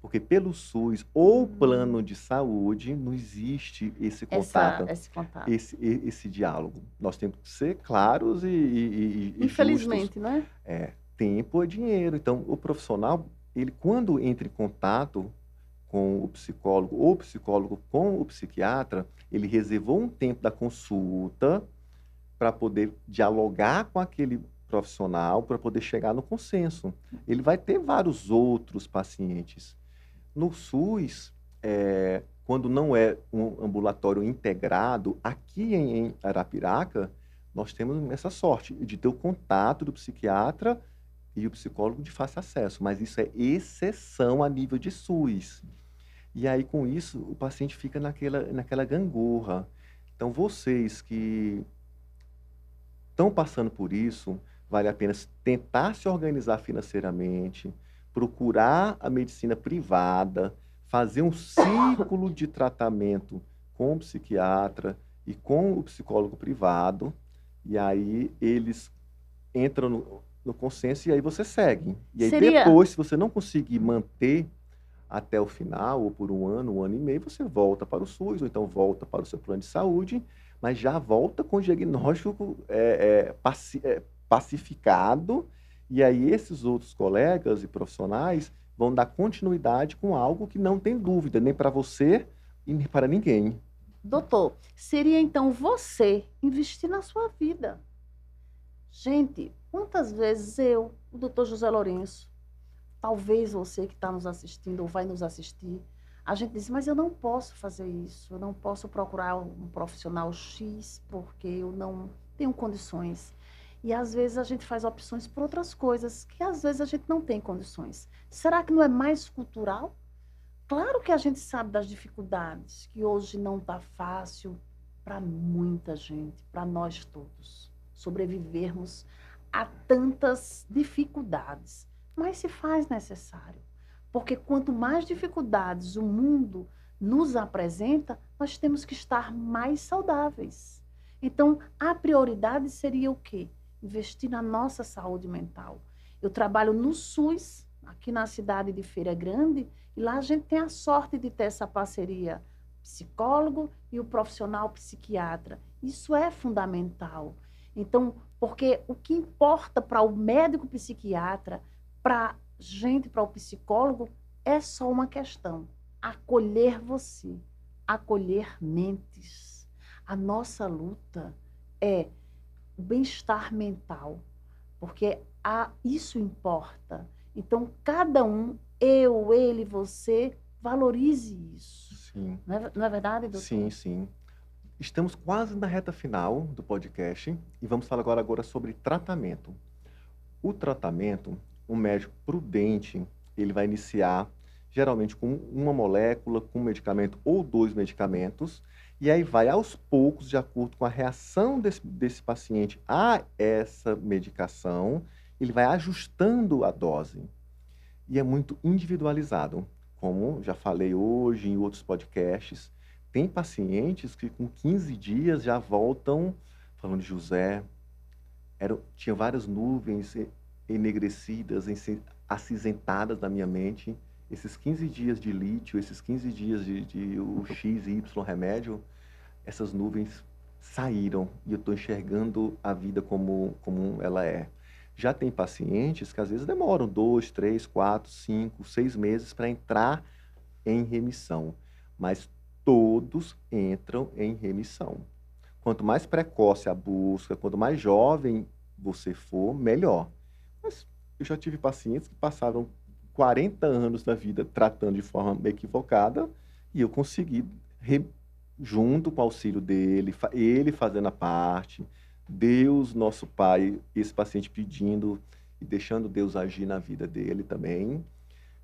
Porque pelo SUS ou plano de saúde não existe esse contato, Esse contato. esse diálogo. Nós temos que ser claros e justos. Infelizmente, não é? Tempo é dinheiro. Então, o profissional, ele quando entra em contato com o psicólogo ou o psicólogo com o psiquiatra, ele reservou um tempo da consulta para poder dialogar com aquele profissional, para poder chegar no consenso. Ele vai ter vários outros pacientes. No SUS, quando não é um ambulatório integrado, aqui em Arapiraca, nós temos essa sorte de ter o contato do psiquiatra e o psicólogo de fácil acesso, mas isso é exceção a nível de SUS. E aí, com isso, o paciente fica naquela gangorra. Então, vocês que estão passando por isso, vale a pena tentar se organizar financeiramente, procurar a medicina privada, fazer um ciclo de tratamento com o psiquiatra e com o psicólogo privado, e aí eles entram no consenso e aí você segue. E aí depois, se você não conseguir manter até o final, ou por um ano e meio, você volta para o SUS, ou então volta para o seu plano de saúde, mas já volta com o diagnóstico pacificado, e aí esses outros colegas e profissionais vão dar continuidade com algo que não tem dúvida, nem para você e nem para ninguém. Doutor, seria então você investir na sua vida. Gente, quantas vezes o doutor José Lourenço, talvez você que está nos assistindo ou vai nos assistir, a gente diz, mas eu não posso fazer isso, eu não posso procurar um profissional X porque eu não tenho condições. E às vezes a gente faz opções por outras coisas que às vezes a gente não tem condições. Será que não é mais cultural? Claro que a gente sabe das dificuldades, que hoje não está fácil para muita gente, para nós todos, sobrevivermos a tantas dificuldades. Mas se faz necessário. Porque quanto mais dificuldades o mundo nos apresenta, nós temos que estar mais saudáveis. Então, a prioridade seria o quê? Investir na nossa saúde mental. Eu trabalho no SUS, aqui na cidade de Feira Grande, e lá a gente tem a sorte de ter essa parceria psicólogo e o profissional psiquiatra. Isso é fundamental. Então, porque o que importa para o médico psiquiatra, para gente, para o psicólogo, é só uma questão: acolher você, acolher mentes. A nossa luta é o bem-estar mental, porque isso importa. Então, cada um, eu, ele, você, valorize isso. Sim. Não é verdade, doutor? Sim, sim. Estamos quase na reta final do podcast e vamos falar agora sobre tratamento. O tratamento, um médico prudente, ele vai iniciar geralmente com uma molécula, com um medicamento ou 2 medicamentos, e aí vai aos poucos, de acordo com a reação desse paciente a essa medicação, ele vai ajustando a dose. E é muito individualizado. Como já falei hoje em outros podcasts, tem pacientes que com 15 dias já voltam falando de José, tinha várias nuvens enegrecidas, acinzentadas na minha mente. Esses 15 dias de lítio, esses 15 dias de o X e Y remédio, essas nuvens saíram e eu estou enxergando a vida como ela é. Já tem pacientes que às vezes demoram 2, 3, 4, 5, 6 meses para entrar em remissão, mas todos entram em remissão. Quanto mais precoce a busca, quanto mais jovem você for, melhor. Mas eu já tive pacientes que passaram 40 anos da vida tratando de forma equivocada e eu consegui, junto com o auxílio dele, ele fazendo a parte, Deus, nosso Pai, esse paciente pedindo e deixando Deus agir na vida dele também,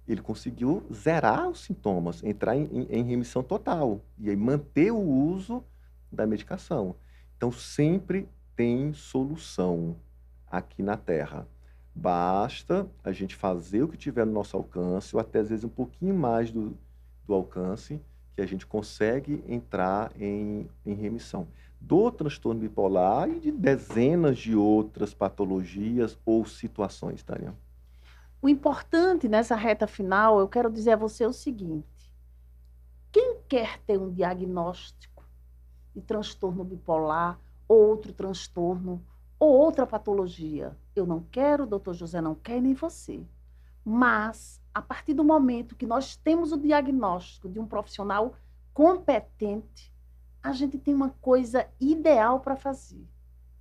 ele conseguiu zerar os sintomas, entrar em remissão total e aí manter o uso da medicação. Então, sempre tem solução aqui na Terra. Basta a gente fazer o que tiver no nosso alcance, ou até às vezes um pouquinho mais do alcance, que a gente consegue entrar em remissão. Do transtorno bipolar e de dezenas de outras patologias ou situações, Tânia. O importante nessa reta final, eu quero dizer a você o seguinte: quem quer ter um diagnóstico de transtorno bipolar, ou outro transtorno, ou outra patologia, eu não quero, o doutor José não quer, nem você. Mas, a partir do momento que nós temos o diagnóstico de um profissional competente, a gente tem uma coisa ideal para fazer: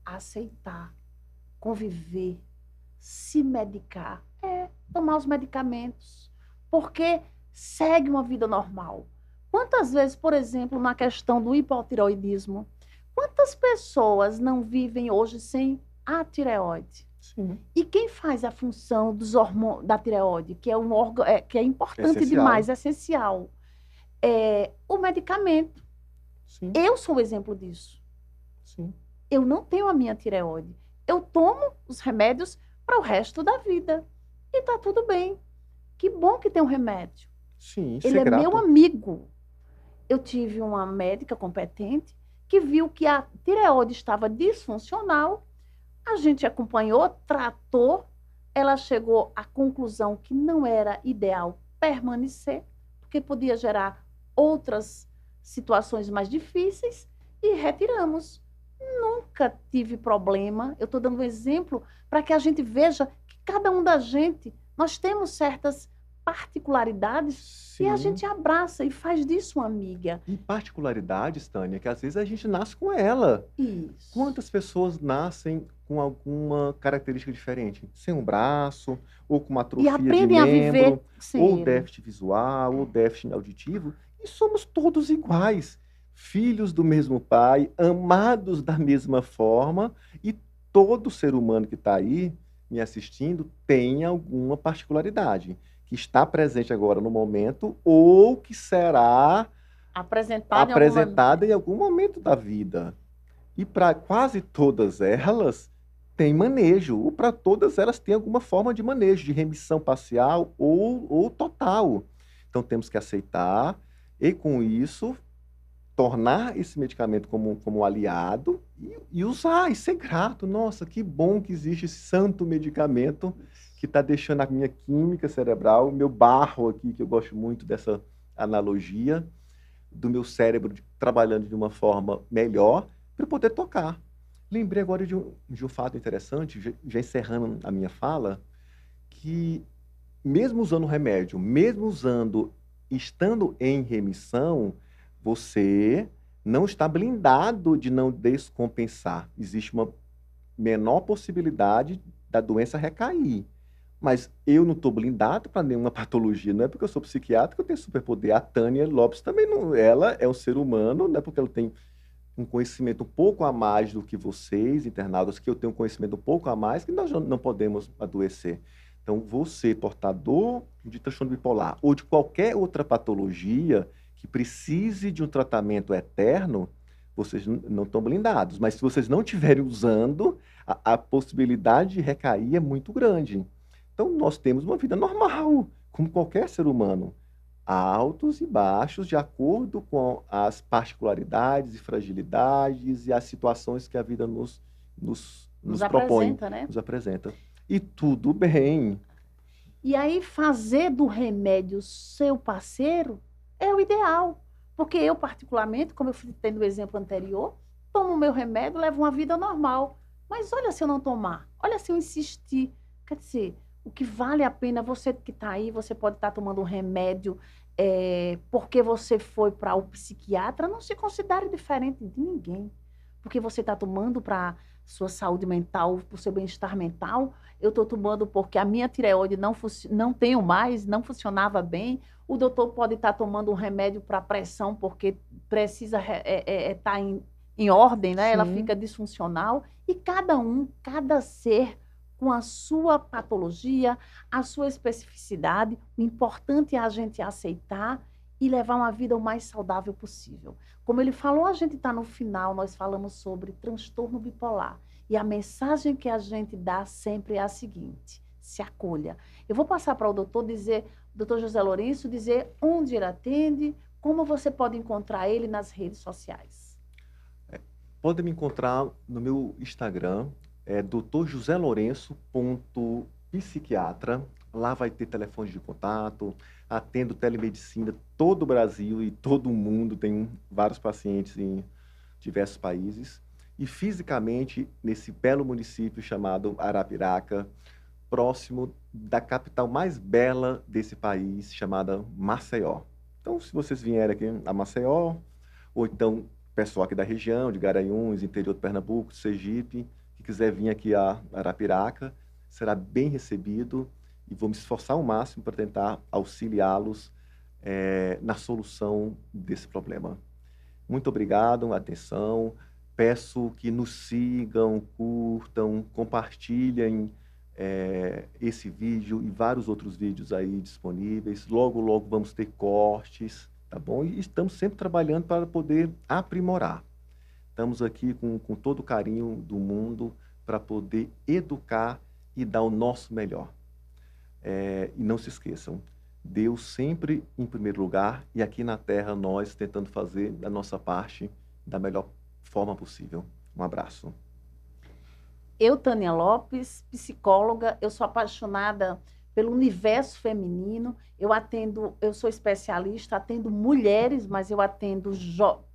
aceitar, conviver, se medicar, tomar os medicamentos, porque segue uma vida normal. Quantas vezes, por exemplo, na questão do hipotireoidismo, quantas pessoas não vivem hoje sem a tireoide? Sim. E quem faz a função dos hormônios da tireoide, que é um órgão que é importante Essencial. demais, essencial, é o medicamento. Sim. Eu sou um exemplo disso. Sim. Eu não tenho a minha tireoide. Eu tomo os remédios para o resto da vida. E tá tudo bem. Que bom que tem um remédio. Sim, Ele ser é grato. meu amigo. Eu tive uma médica competente que viu que a tireoide estava disfuncional. A gente acompanhou, tratou. Ela chegou à conclusão que não era ideal permanecer, porque podia gerar outras situações mais difíceis, e retiramos. Nunca tive problema. Eu estou dando um exemplo para que a gente veja que cada um da gente, nós temos certas particularidades. Sim. E a gente abraça e faz disso uma amiga. E particularidades, Tânia, que às vezes a gente nasce com ela. Isso. Quantas pessoas nascem com alguma característica diferente? Sem um braço, ou com uma E atrofia de aprendem a viver membro, sem ou ele. déficit visual, ou déficit auditivo, e somos todos iguais. Filhos do mesmo pai, amados da mesma forma, e todo ser humano que está aí me assistindo tem alguma particularidade que está presente agora no momento ou que será apresentada em algum momento da vida. E para quase todas elas tem manejo, ou para todas elas tem alguma forma de manejo, de remissão parcial ou total. Então temos que aceitar e, com isso, tornar esse medicamento como aliado e usar, e ser grato. Nossa, que bom que existe esse santo medicamento que está deixando a minha química cerebral, o meu barro aqui, que eu gosto muito dessa analogia, do meu cérebro trabalhando de uma forma melhor, para eu poder tocar. Lembrei agora de um fato interessante, já encerrando a minha fala, que mesmo usando remédio, estando em remissão, você não está blindado de não descompensar. Existe uma menor possibilidade da doença recair. Mas eu não estou blindado para nenhuma patologia. Não é porque eu sou psiquiatra que eu tenho superpoder. A Tânia Lopes também não. Ela é um ser humano, não é porque ela tem um conhecimento um pouco a mais do que vocês, internados, que eu tenho um conhecimento um pouco a mais, que nós não podemos adoecer. Então, você, portador de transtorno bipolar ou de qualquer outra patologia que precise de um tratamento eterno, vocês não estão blindados. Mas se vocês não estiverem usando, a possibilidade de recair é muito grande. Então, nós temos uma vida normal, como qualquer ser humano. Altos e baixos, de acordo com as particularidades e fragilidades e as situações que a vida nos propõe, apresenta, né? nos apresenta. E tudo bem. E aí, fazer do remédio seu parceiro é o ideal. Porque eu, particularmente, como eu citei no exemplo anterior, tomo o meu remédio, levo uma vida normal. Mas olha se eu não tomar, olha se eu insistir. Quer dizer, o que vale a pena, você que está aí, você pode estar tomando um remédio porque você foi para o psiquiatra, não se considere diferente de ninguém. porque você está tomando para sua saúde mental, para o seu bem-estar mental. Eu estou tomando porque a minha tireoide não tenho mais, não funcionava bem. O doutor pode estar tomando um remédio para pressão porque precisa estar em ordem, né? Ela Sim. fica disfuncional. E cada ser com a sua patologia, a sua especificidade. O importante é a gente aceitar e levar uma vida o mais saudável possível. Como ele falou, a gente está no final, nós falamos sobre transtorno bipolar. E a mensagem que a gente dá sempre é a seguinte: se acolha. Eu vou passar para o doutor José Lourenço, dizer onde ele atende, como você pode encontrar ele nas redes sociais. Pode me encontrar no meu Instagram, drjoselourenço.psiquiatra. Lá vai ter telefone de contato, atendo telemedicina todo o Brasil e todo o mundo, tem vários pacientes em diversos países. E fisicamente, nesse belo município chamado Arapiraca, próximo da capital mais bela desse país, chamada Maceió. Então, se vocês vierem aqui a Maceió, ou então pessoal aqui da região, de Garanhuns, interior de Pernambuco, Sergipe, que quiser vir aqui a Arapiraca, será bem recebido e vou me esforçar ao máximo para tentar auxiliá-los na solução desse problema. Muito obrigado, atenção. Peço que nos sigam, curtam, compartilhem esse vídeo e vários outros vídeos aí disponíveis. Logo, logo vamos ter cortes, tá bom? E estamos sempre trabalhando para poder aprimorar. Estamos aqui com todo o carinho do mundo para poder educar e dar o nosso melhor. E não se esqueçam, Deus sempre em primeiro lugar e aqui na Terra nós tentando fazer a nossa parte da melhor forma possível. Um abraço. Eu, Tânia Lopes, psicóloga, eu sou apaixonada pelo universo feminino. Eu sou especialista, atendo mulheres, mas eu atendo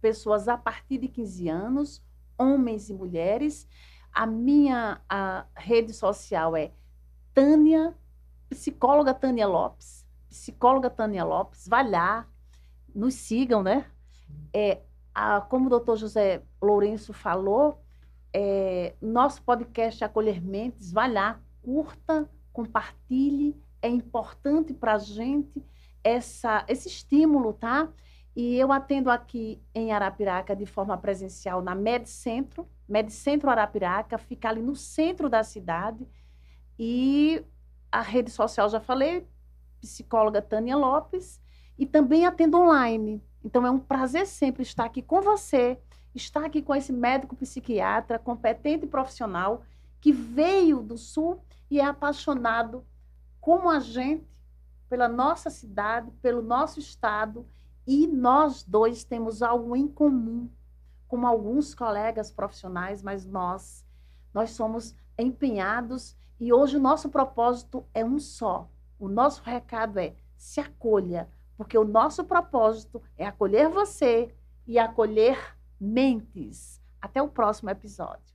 pessoas a partir de 15 anos, homens e mulheres. A minha rede social é psicóloga Tânia Lopes. Psicóloga Tânia Lopes, vai lá, nos sigam, né? Como o doutor José Lourenço falou, nosso podcast Acolher Mentes, vai lá, curta, compartilhe, é importante para a gente esse estímulo, tá? E eu atendo aqui em Arapiraca de forma presencial na Medcentro Arapiraca, fica ali no centro da cidade, e a rede social, já falei, psicóloga Tânia Lopes, e também atendo online. Então é um prazer sempre estar aqui com você, estar aqui com esse médico psiquiatra competente e profissional que veio do Sul e é apaixonado como a gente pela nossa cidade, pelo nosso estado, e nós dois temos algo em comum, como alguns colegas profissionais, mas nós somos empenhados e hoje o nosso propósito é um só. O nosso recado é: se acolha, porque o nosso propósito é acolher você e acolher mentes. Até o próximo episódio.